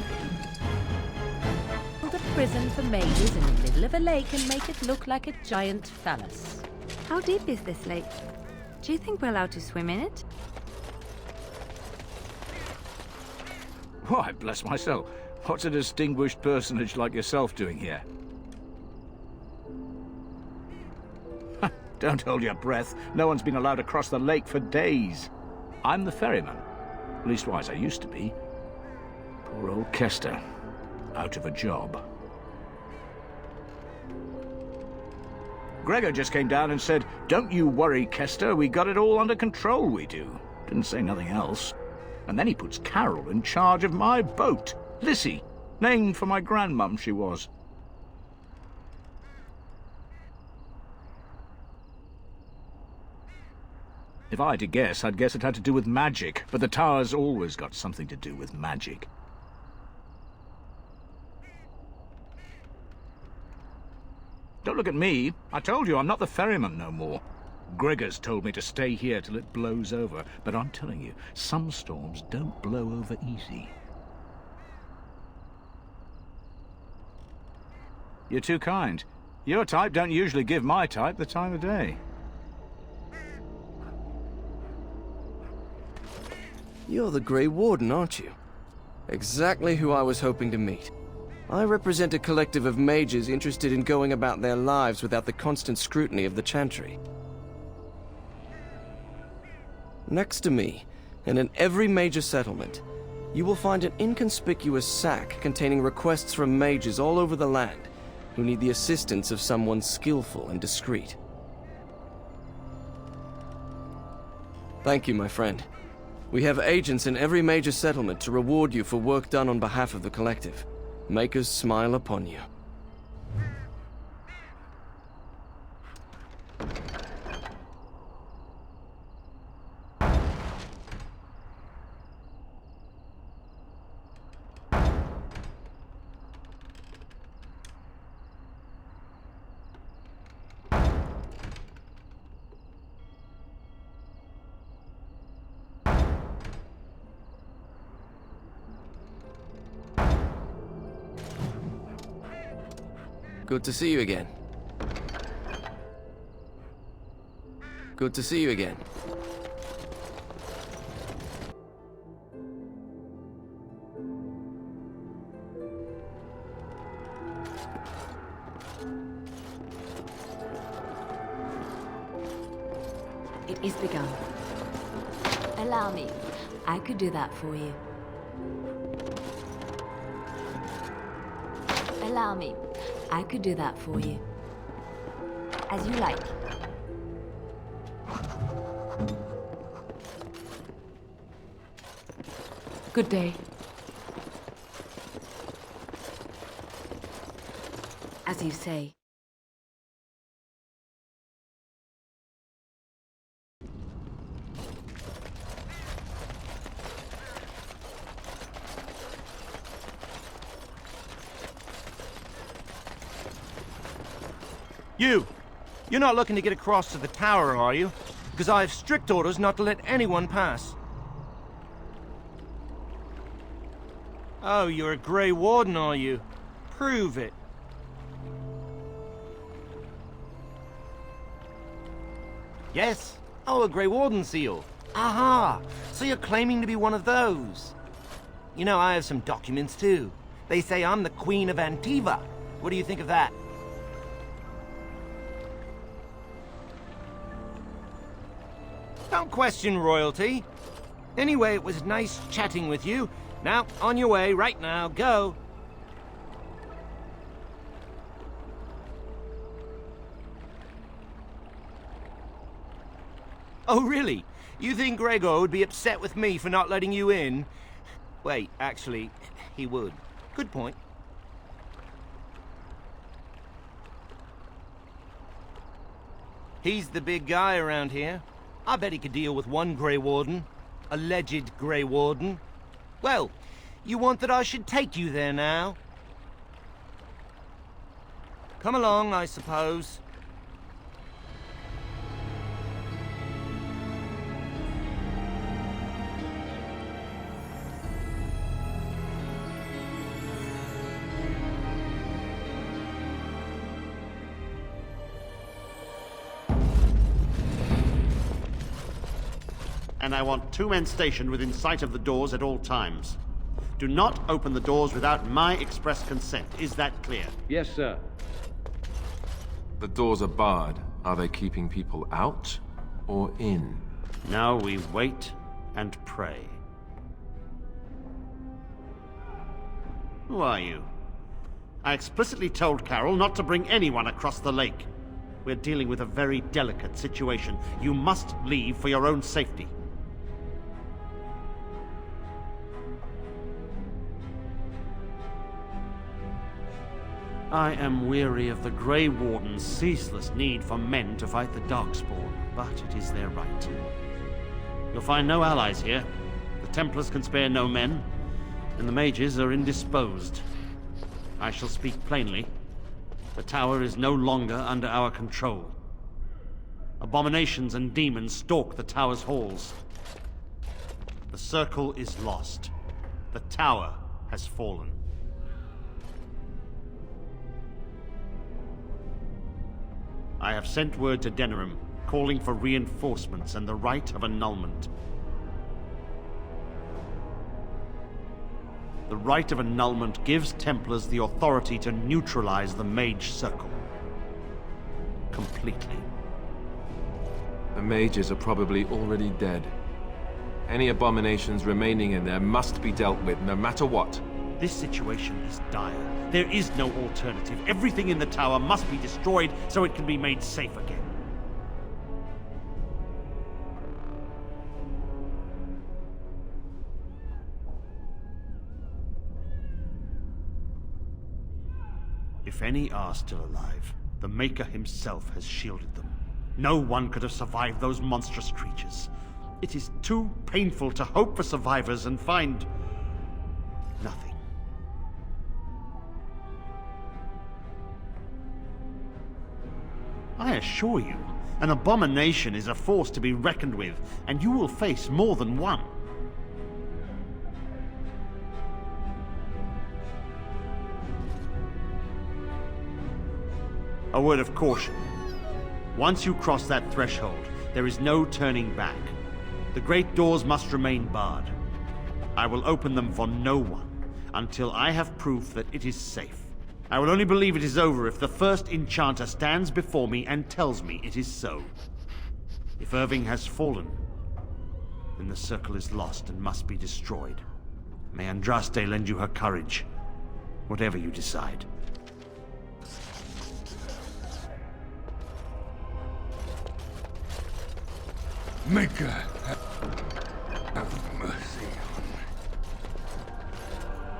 S4: a prison for mages in the middle of a lake and make it look like a giant phallus.
S8: How deep is this lake? Do you think we're allowed to swim in it?
S5: Why, bless myself. What's a distinguished personage like yourself doing here? Don't hold your breath. No one's been allowed across the lake for days. I'm the ferryman. Leastwise, I used to be. Poor old Kester. Out of a job. Gregor just came down and said, "Don't you worry, Kester. We got it all under control, we do." Didn't say nothing else. And then he puts Carol in charge of my boat. Lissy. Named for my grandmum, she was. If I had to guess, I'd guess it had to do with magic, but the tower's always got something to do with magic. Don't look at me. I told you I'm not the ferryman no more. Gregor's told me to stay here till it blows over, but I'm telling you, some storms don't blow over easy. You're too kind. Your type don't usually give my type the time of day.
S2: You're the Grey Warden, aren't you? Exactly who I was hoping to meet. I represent a collective of mages interested in going about their lives without the constant scrutiny of the Chantry. Next to me, and in every major settlement, you will find an inconspicuous sack containing requests from mages all over the land who need the assistance of someone skillful and discreet. Thank you, my friend. We have agents in every major settlement to reward you for work done on behalf of the collective. Make us smile upon you. Good to see you again. Good to see you again.
S8: It is begun. Allow me. I could do that for you. allow me.
S4: I could do that for you.
S8: As you like.
S4: Good day. As you say.
S13: You're not looking to get across to the tower, are you? Because I have strict orders not to let anyone pass. Oh, you're a Grey Warden, are you? Prove it. Yes? Oh, a Grey Warden seal. Aha! So you're claiming to be one of those. You know, I have some documents, too. They say I'm the Queen of Antiva. What do you think of that? Don't question royalty. Anyway, it was nice chatting with you. Now, on your way, right now, go. Oh, really? You think Gregor would be upset with me for not letting you in? Wait, actually, he would. Good point. He's the big guy around here. I bet he could deal with one Grey Warden. Alleged Grey Warden. Well, you want that I should take you there now? Come along, I suppose.
S14: And I want 2 men stationed within sight of the doors at all times. Do not open the doors without my express consent. Is that clear?
S9: Yes, sir.
S1: The doors are barred. Are they keeping people out or in?
S14: Now we wait and pray. Who are you? I explicitly told Carol not to bring anyone across the lake. We're dealing with a very delicate situation. You must leave for your own safety. I am weary of the Grey Warden's ceaseless need for men to fight the Darkspawn, but it is their right. You'll find no allies here. The Templars can spare no men, and the mages are indisposed. I shall speak plainly. The tower is no longer under our control. Abominations and demons stalk the tower's halls. The circle is lost. The tower has fallen. I have sent word to Denerim, calling for reinforcements and the right of annulment. The right of annulment gives Templars the authority to neutralize the Mage Circle. Completely.
S1: The mages are probably already dead. Any abominations remaining in there must be dealt with, no matter what.
S14: This situation is dire. There is no alternative. Everything in the tower must be destroyed so it can be made safe again. If any are still alive, the Maker himself has shielded them. No one could have survived those monstrous creatures. It is too painful to hope for survivors and find nothing. I assure you, an abomination is a force to be reckoned with, and you will face more than one. A word of caution. Once you cross that threshold, there is no turning back. The great doors must remain barred. I will open them for no one until I have proof that it is safe. I will only believe it is over if the first enchanter stands before me and tells me it is so. If Irving has fallen, then the circle is lost and must be destroyed. May Andraste lend you her courage, whatever you decide.
S12: Maker, have mercy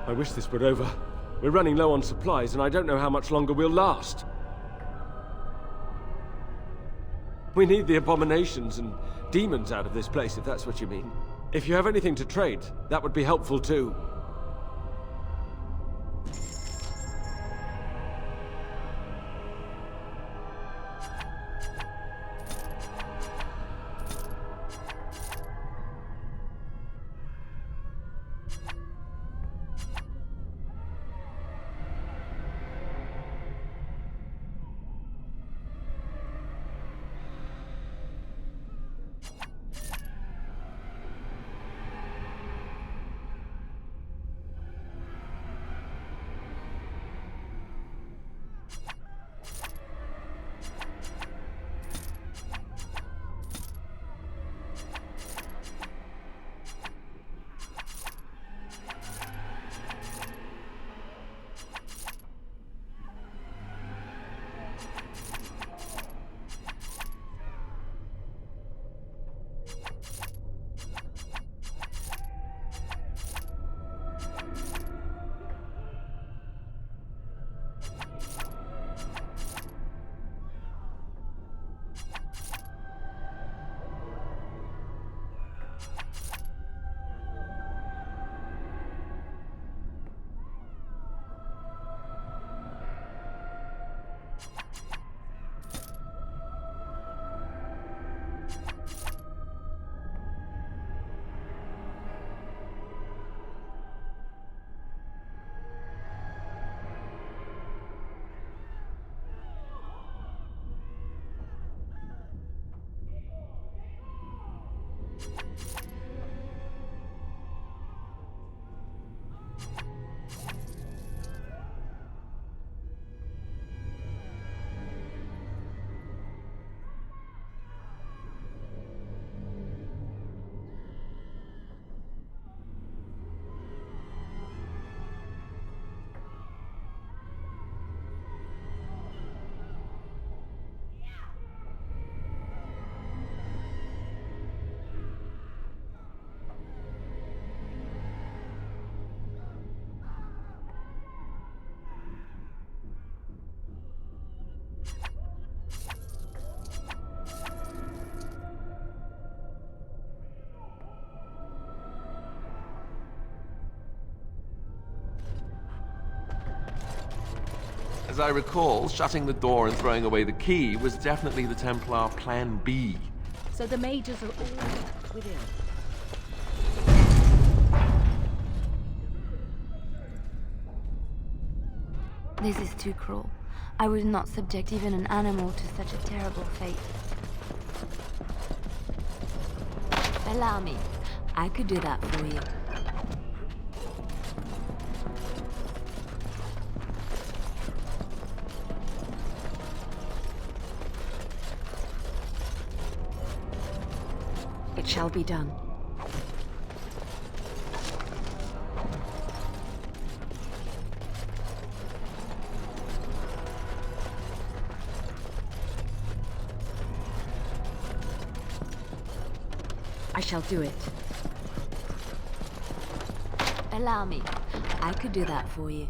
S15: I wish this were over. We're running low on supplies, and I don't know how much longer we'll last. We need the abominations and demons out of this place, if that's what you mean. If you have anything to trade, that would be helpful too.
S1: As I recall, shutting the door and throwing away the key was definitely the Templar Plan B.
S4: So the mages are all within.
S8: This is too cruel. I would not subject even an animal to such a terrible fate. Allow me.
S4: I could do that for you. It shall be done. I shall do it.
S8: Allow me.
S4: I could do that for you.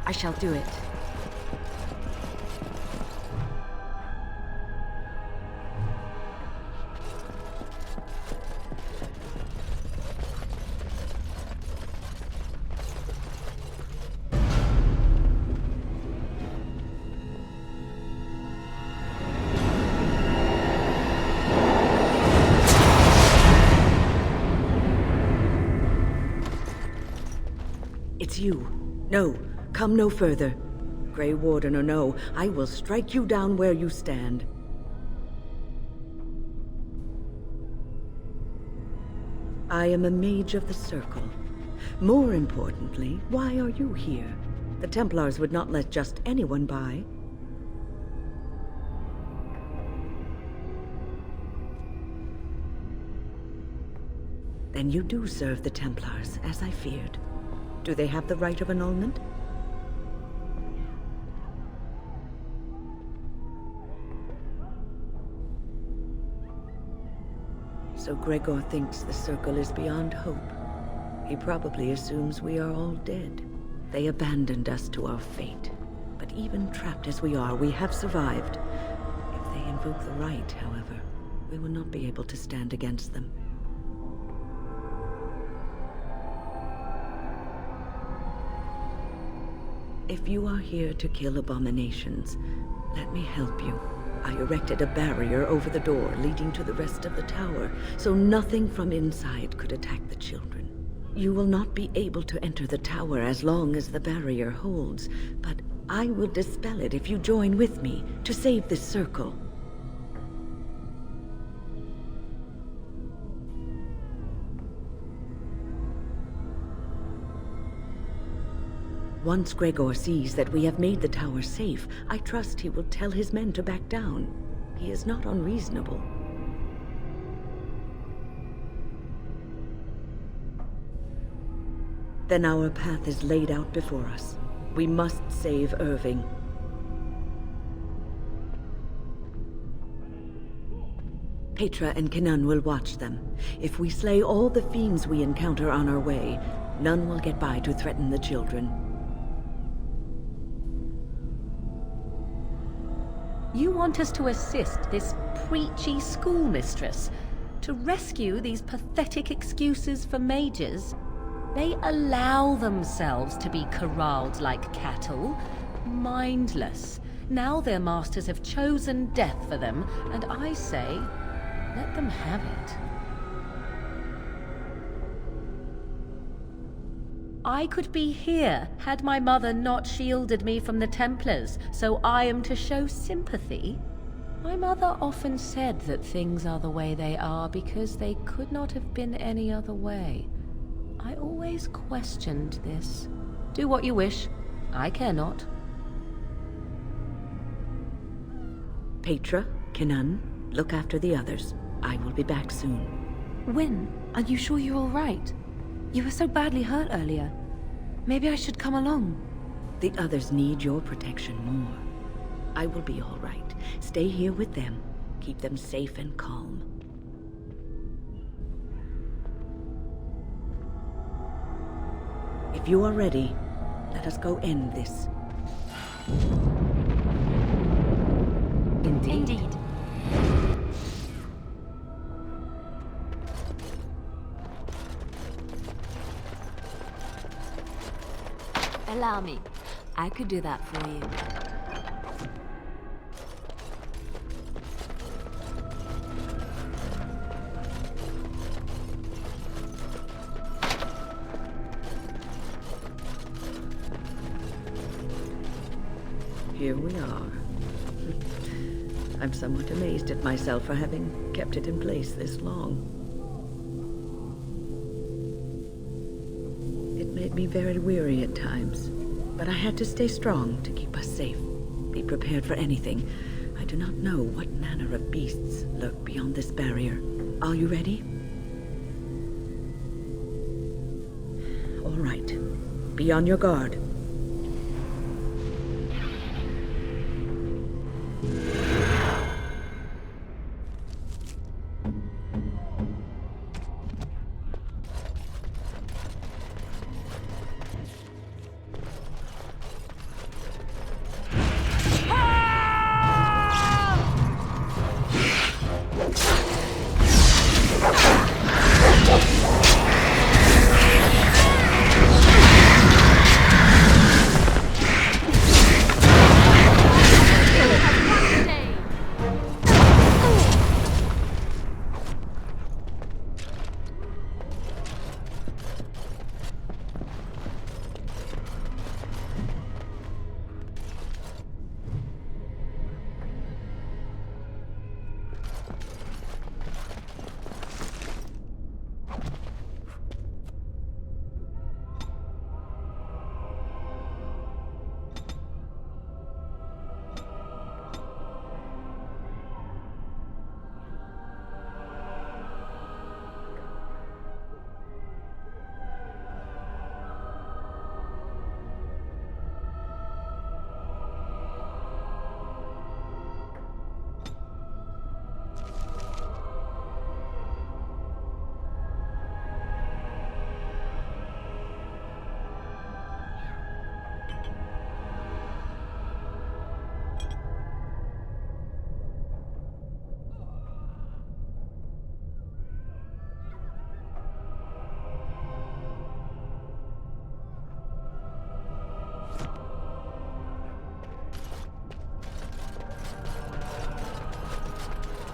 S4: I shall do it.
S16: It's you. No, come no further. Grey Warden or no, I will strike you down where you stand. I am a mage of the Circle. More importantly, why are you here? The Templars would not let just anyone by. Then you do serve the Templars, as I feared. Do they have the right of annulment? So Gregor thinks the Circle is beyond hope. He probably assumes we are all dead. They abandoned us to our fate. But even trapped as we are, we have survived. If they invoke the right, however, we will not be able to stand against them. If you are here to kill abominations, let me help you. I erected a barrier over the door leading to the rest of the tower, so nothing from inside could attack the children. You will not be able to enter the tower as long as the barrier holds, but I will dispel it if you join with me to save this circle. Once Gregor sees that we have made the tower safe, I trust he will tell his men to back down. He is not unreasonable. Then our path is laid out before us. We must save Irving. Petra and Kenan will watch them. If we slay all the fiends we encounter on our way, none will get by to threaten the children.
S4: You want us to assist this preachy schoolmistress to rescue these pathetic excuses for mages? They allow themselves to be corralled like cattle, mindless. Now their masters have chosen death for them, and I say, let them have it. I could be here had my mother not shielded me from the Templars, so I am to show sympathy. My mother often said that things are the way they are because they could not have been any other way. I always questioned this. Do what you wish. I care not.
S16: Petra, Kenan, look after the others. I will be back soon.
S8: Wyn, are you sure you're all right? You were so badly hurt earlier. Maybe I should come along.
S16: The others need your protection more. I will be all right. Stay here with them. Keep them safe and calm. If you are ready, let us go end this.
S8: Indeed. Allow me. I could do that for you.
S16: Here we are. I'm somewhat amazed at myself for having kept it in place this long. It made me very weary at times, but I had to stay strong to keep us safe. Be prepared for anything. I do not know what manner of beasts lurk beyond this barrier. Are you ready? All right. Be on your guard.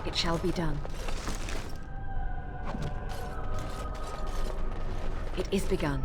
S8: It shall be done. It is begun.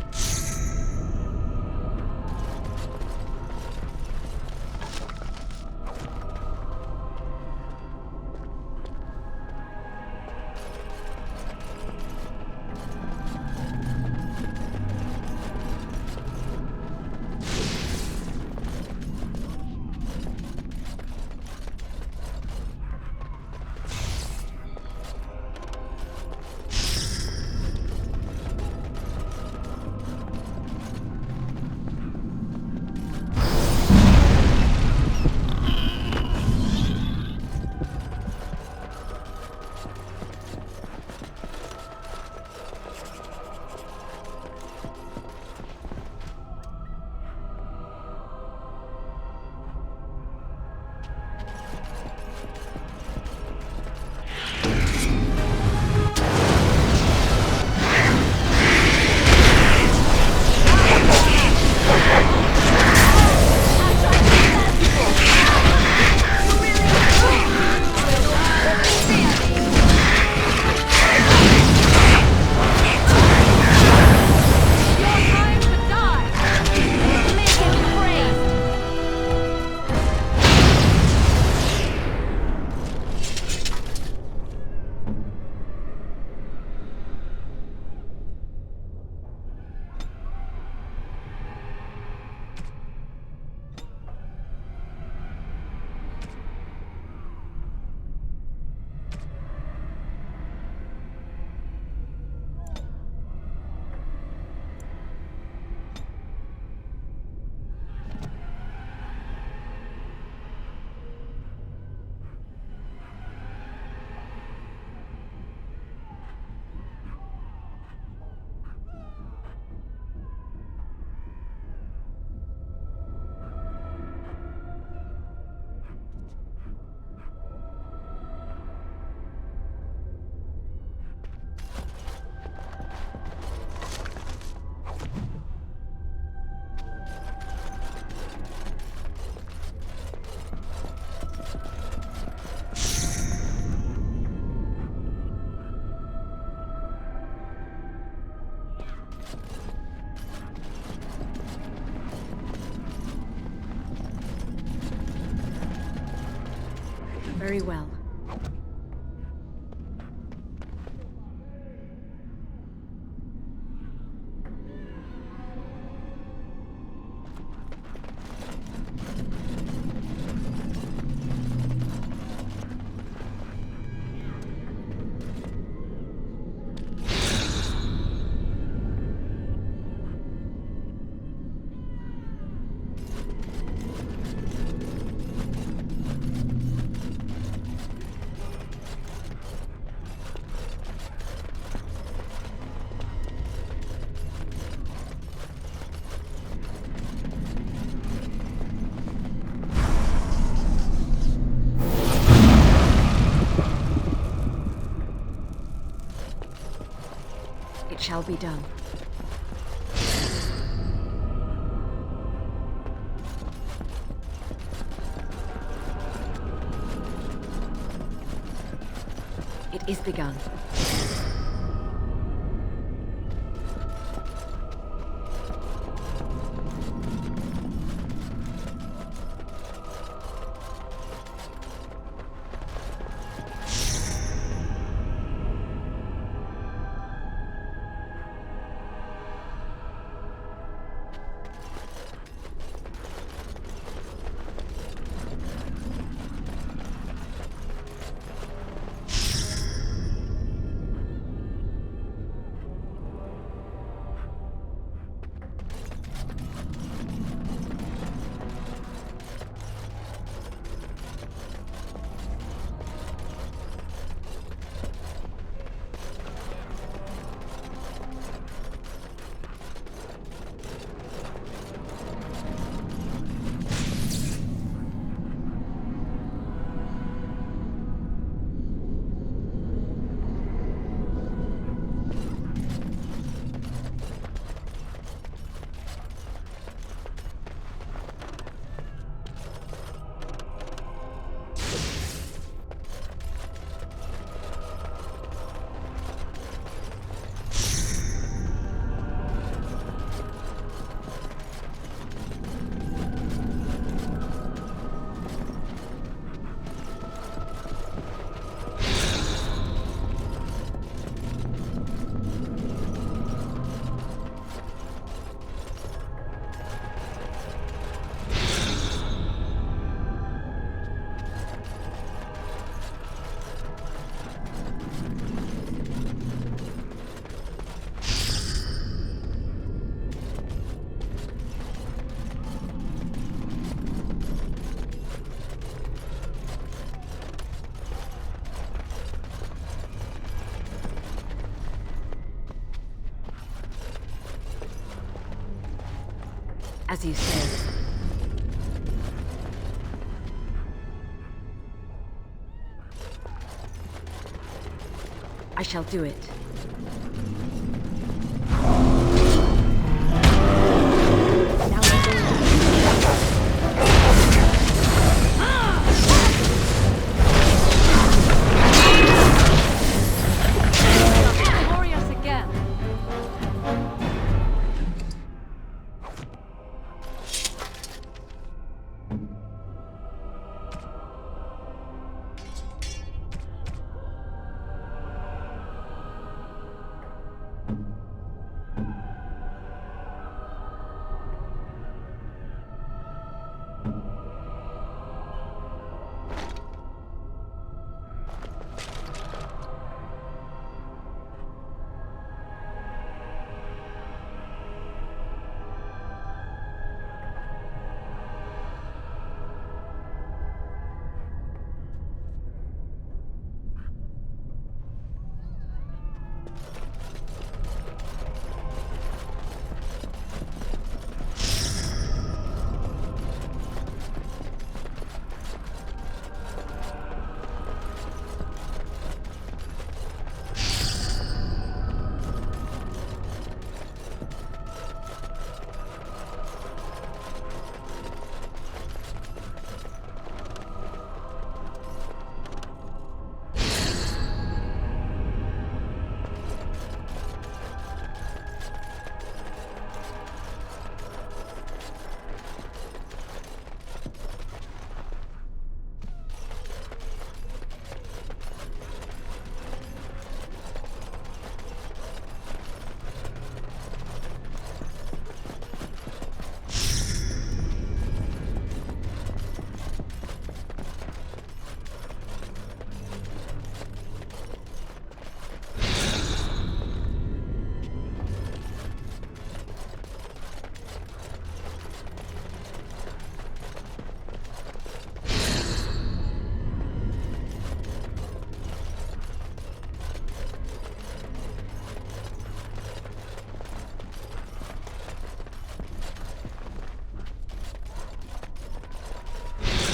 S8: Very well. It shall be done. It is begun.
S4: As you say. I shall do it. Glorious again.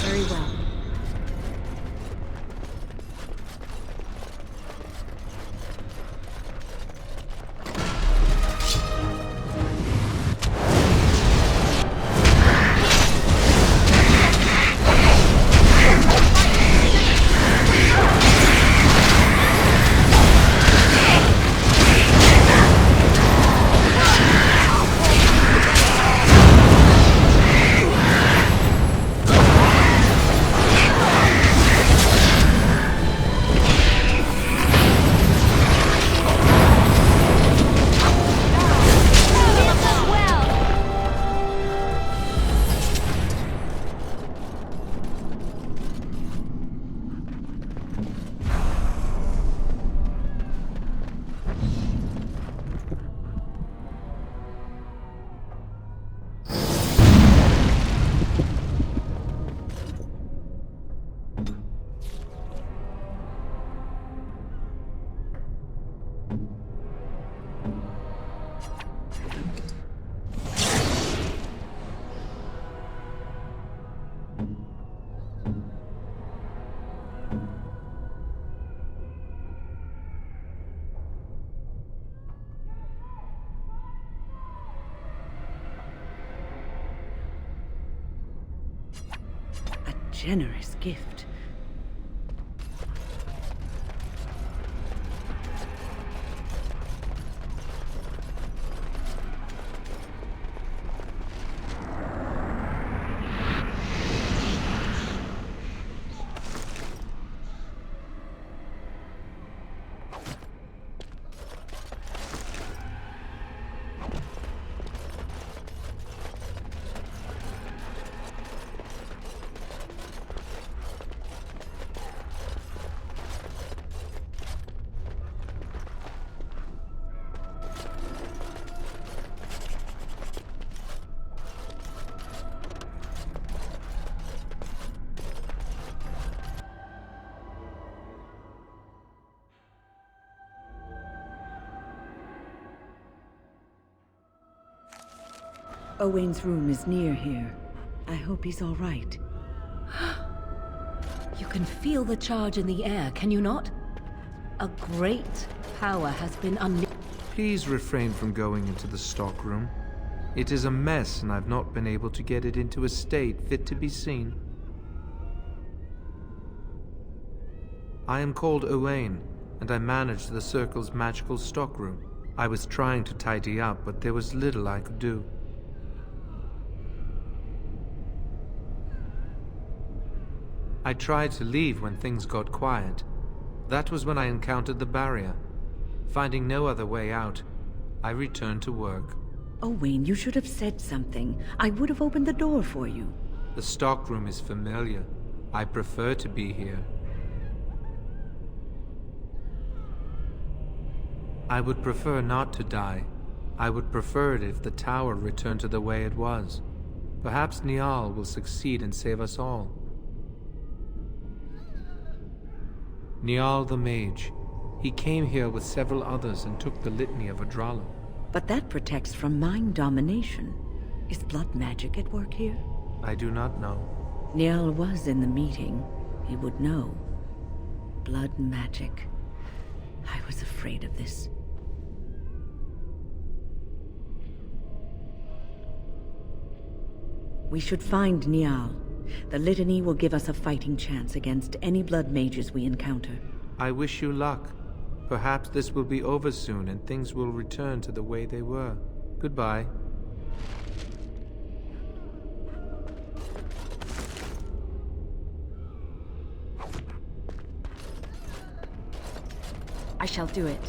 S4: Very well.
S16: Generous gift. Owain's room is near here. I hope he's all right.
S4: You can feel the charge in the air, can you not? A great power has been unleashed.
S17: Please refrain from going into the stockroom. It is a mess, and I've not been able to get it into a state fit to be seen. I am called Owain, and I manage the Circle's magical stockroom. I was trying to tidy up, but there was little I could do. I tried to leave when things got quiet. That was when I encountered the barrier. Finding no other way out, I returned to work.
S16: Owain, you should have said something. I would have opened the door for you.
S17: The stockroom is familiar. I prefer to be here. I would prefer not to die. I would prefer it if the tower returned to the way it was. Perhaps Niall will succeed and save us all. Niall the Mage. He came here with several others and took the Litany of Adralla.
S16: But that protects from mind domination. Is blood magic at work here?
S17: I do not know.
S16: Niall was in the meeting. He would know. Blood magic. I was afraid of this. We should find Niall. The litany will give us a fighting chance against any blood mages we encounter.
S17: I wish you luck. Perhaps this will be over soon and things will return to the way they were. Goodbye.
S16: I shall do it.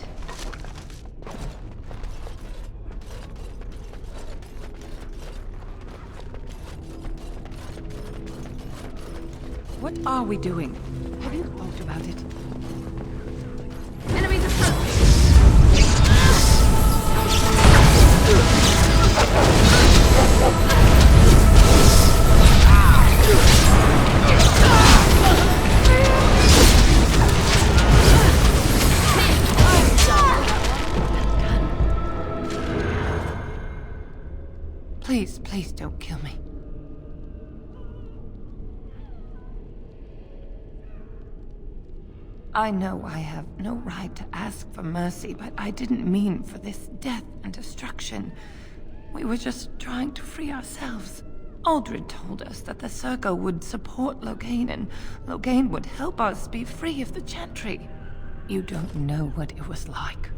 S18: What are we doing? Have you thought about it? Enemies approach! Please, please don't kill me. I know I have no right to ask for mercy, but I didn't mean for this death and destruction. We were just trying to free ourselves. Aldred told us that the Circle would support Loghain, and Loghain would help us be free of the Chantry. You don't know what it was like.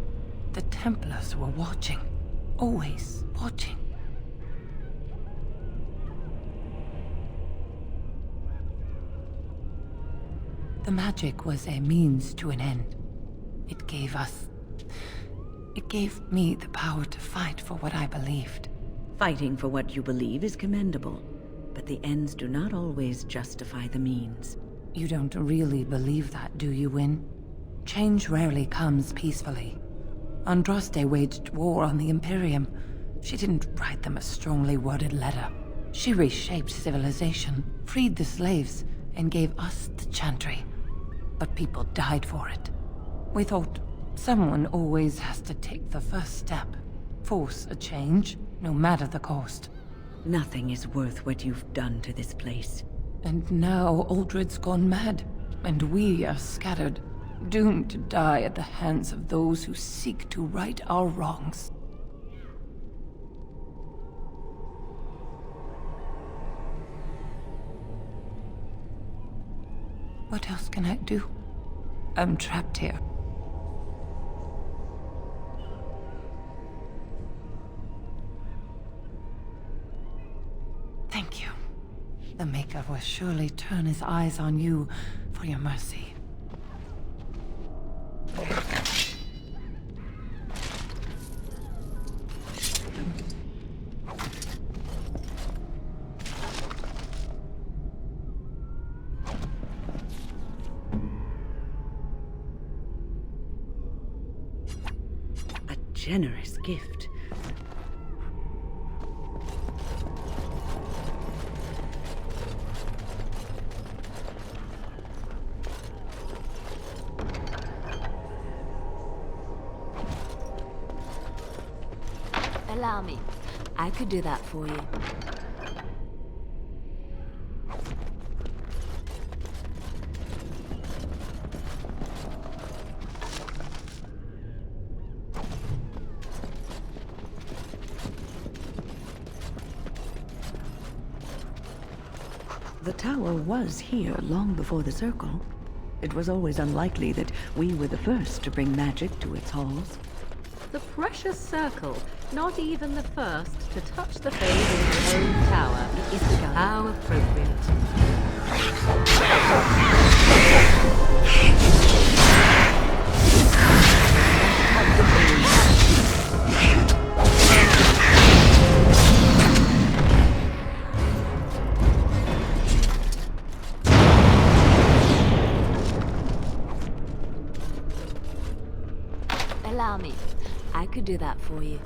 S18: The Templars were watching. Always watching. The magic was a means to an end. It gave me the power to fight for what I believed.
S16: Fighting for what you believe is commendable, but the ends do not always justify the means.
S18: You don't really believe that, do you, Wynne? Change rarely comes peacefully. Andraste waged war on the Imperium. She didn't write them a strongly worded letter. She reshaped civilization, freed the slaves, and gave us the Chantry. But people died for it. We thought someone always has to take the first step. Force a change, no matter the cost.
S16: Nothing is worth what you've done to this place.
S18: And now Aldred's gone mad, and we are scattered, doomed to die at the hands of those who seek to right our wrongs. What else can I do? I'm trapped here. Thank you. The Maker will surely turn his eyes on you for your mercy.
S16: Generous gift.
S8: Allow me. I could do that for you.
S16: The tower was here long before the Circle. It was always unlikely that we were the first to bring magic to its halls.
S4: The precious Circle, not even the first to touch the fade in its own tower. How appropriate.
S8: Allow me. I could do that for you.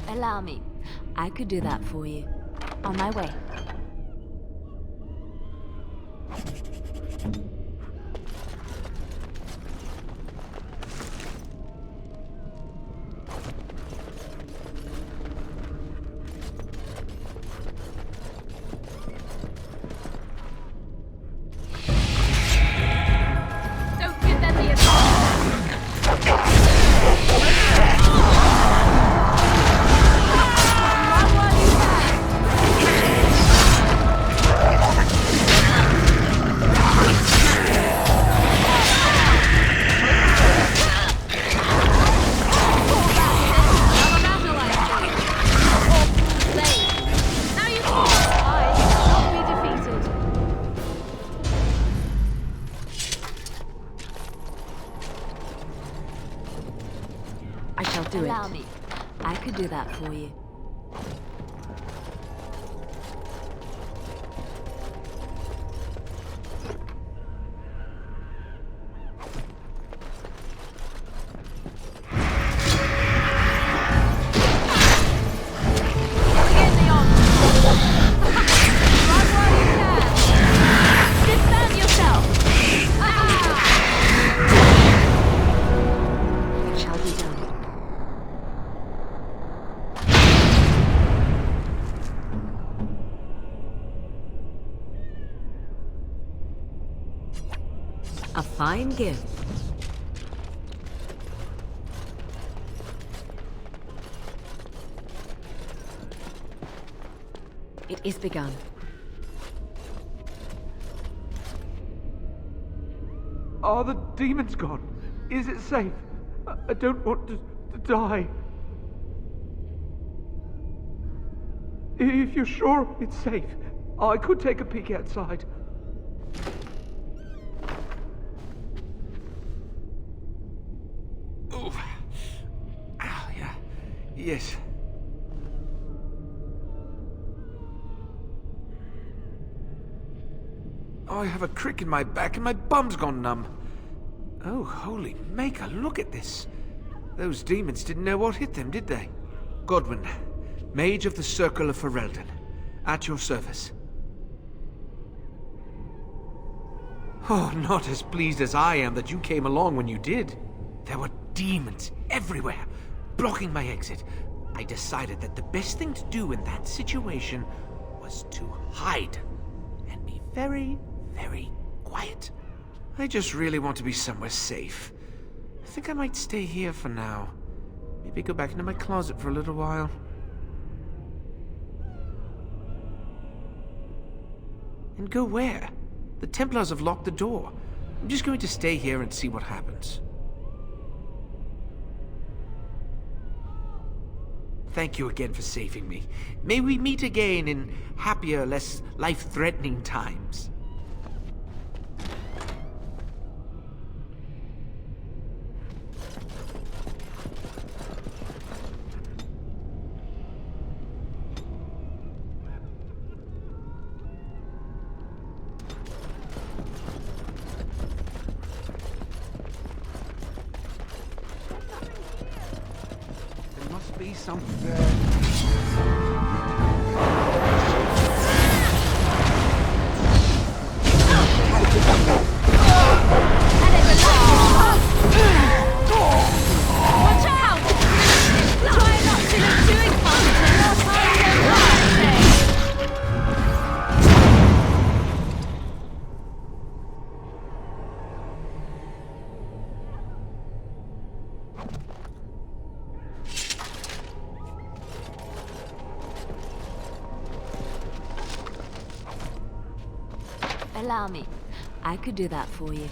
S8: Allow me. I could do that for you. On my way. Allow me. I could do that for you.
S4: A fine gift. It is begun.
S19: Are the demons gone? Is it safe? I don't want to die. If you're sure it's safe, I could take a peek outside.
S1: Yes. Oh, I have a crick in my back and my bum's gone numb. Oh, holy maker, look at this. Those demons didn't know what hit them, did they? Godwin, Mage of the Circle of Ferelden, at your service. Oh, not as pleased as I am that you came along when you did. There were demons everywhere, blocking my exit. I decided that the best thing to do in that situation was to hide and be very, very quiet. I just really want to be somewhere safe. I think I might stay here for now. Maybe go back into my closet for a little while. And go where? The Templars have locked the door. I'm just going to stay here and see what happens. Thank you again for saving me. May we meet again in happier, less life-threatening times.
S19: Be something there.
S10: Watch out!
S8: Allow me. I could do that for you.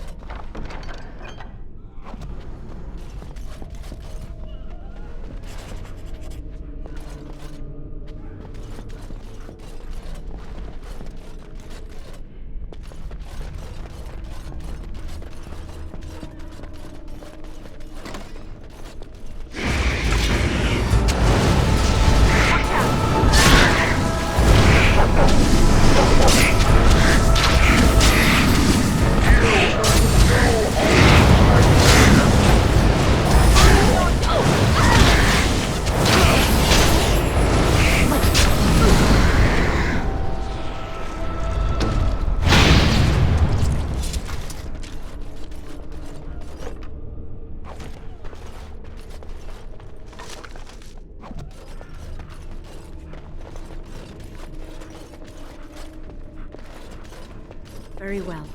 S16: Very well.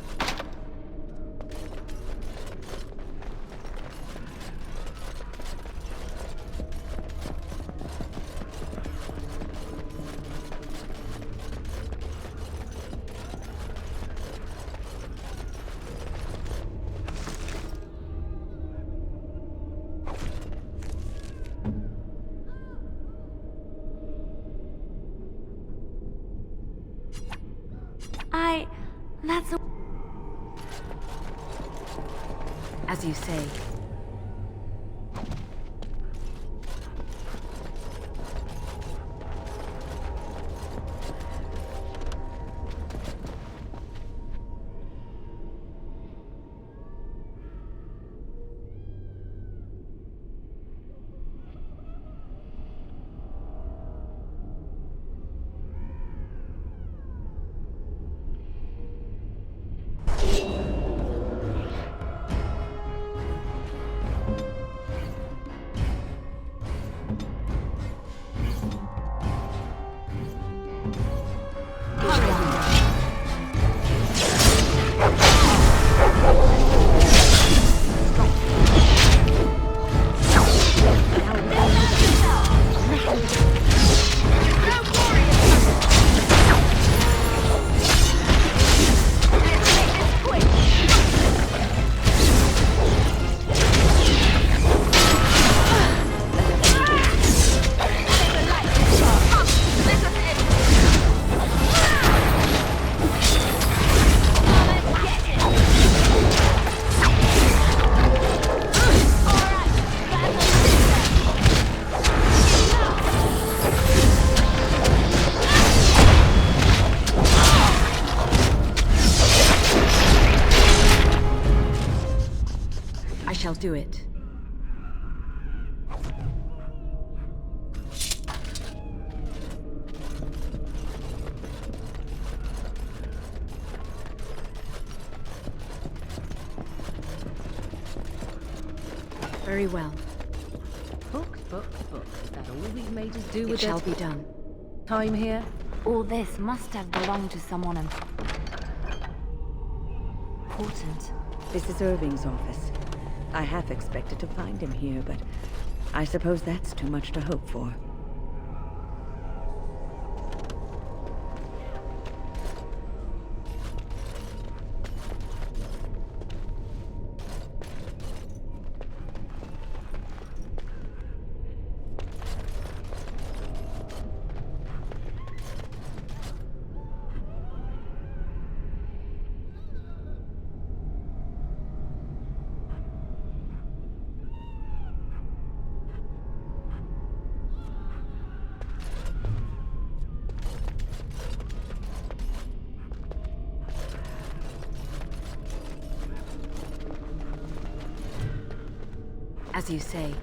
S8: That's a...
S16: As you say. Shall do it. Very well.
S4: Books. Is that all these mages do with
S8: It shall be done.
S4: Time here?
S8: All this must have belonged to someone important.
S16: This is Irving's office. I half expected to find him here, but I suppose that's too much to hope for. As you say.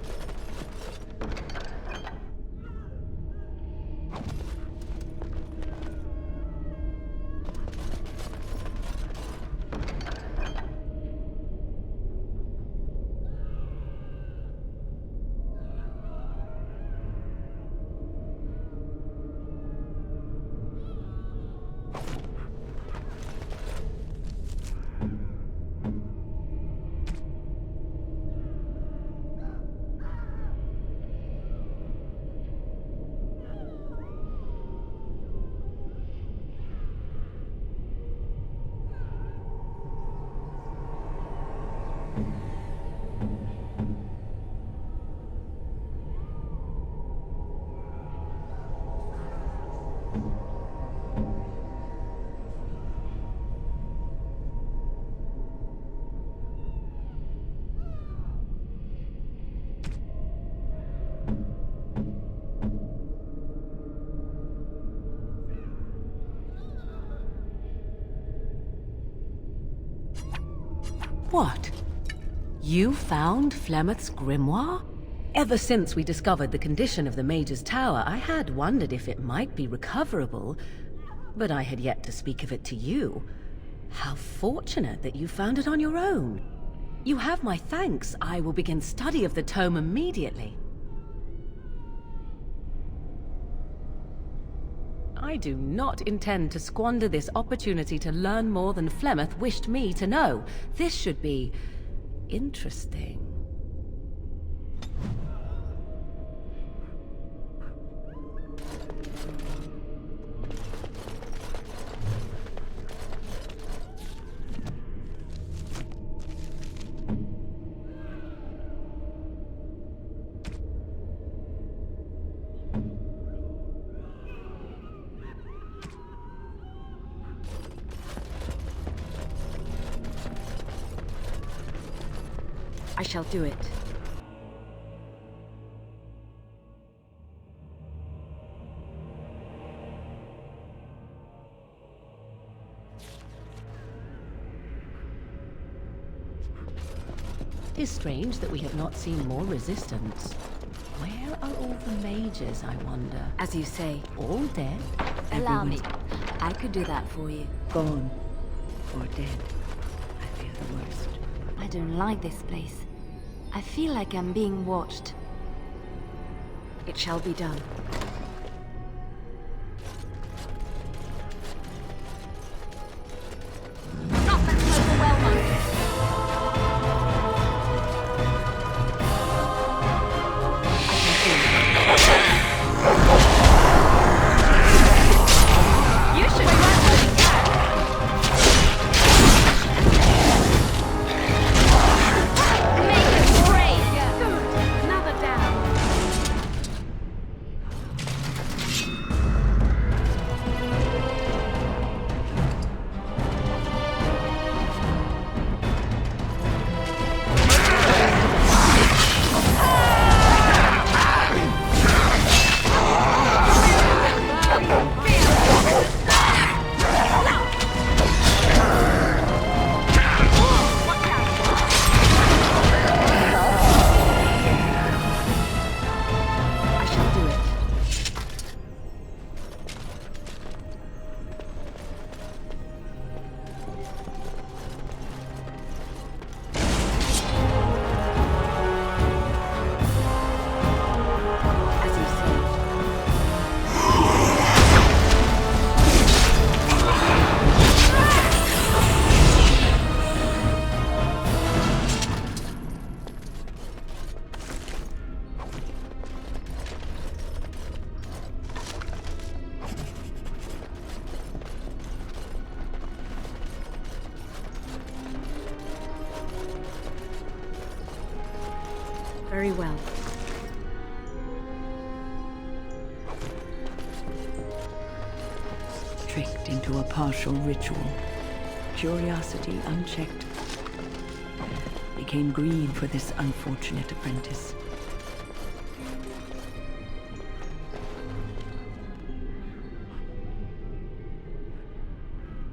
S4: What? You found Flemeth's grimoire? Ever since we discovered the condition of the Mage's Tower, I had wondered if it might be recoverable, but I had yet to speak of it to you. How fortunate that you found it on your own. You have my thanks. I will begin study of the tome immediately. I do not intend to squander this opportunity to learn more than Flemeth wished me to know. This should be interesting.
S16: I shall do it.
S4: It is strange that we have not seen more resistance. Where are all the mages, I wonder?
S16: As you say.
S4: All dead?
S8: Allow me. I could do that for you.
S16: Gone. Or dead. I fear the worst.
S8: I don't like this place. I feel like I'm being watched.
S16: It shall be done. Very well. Tricked into a partial ritual. Curiosity unchecked. Became greed for this unfortunate apprentice.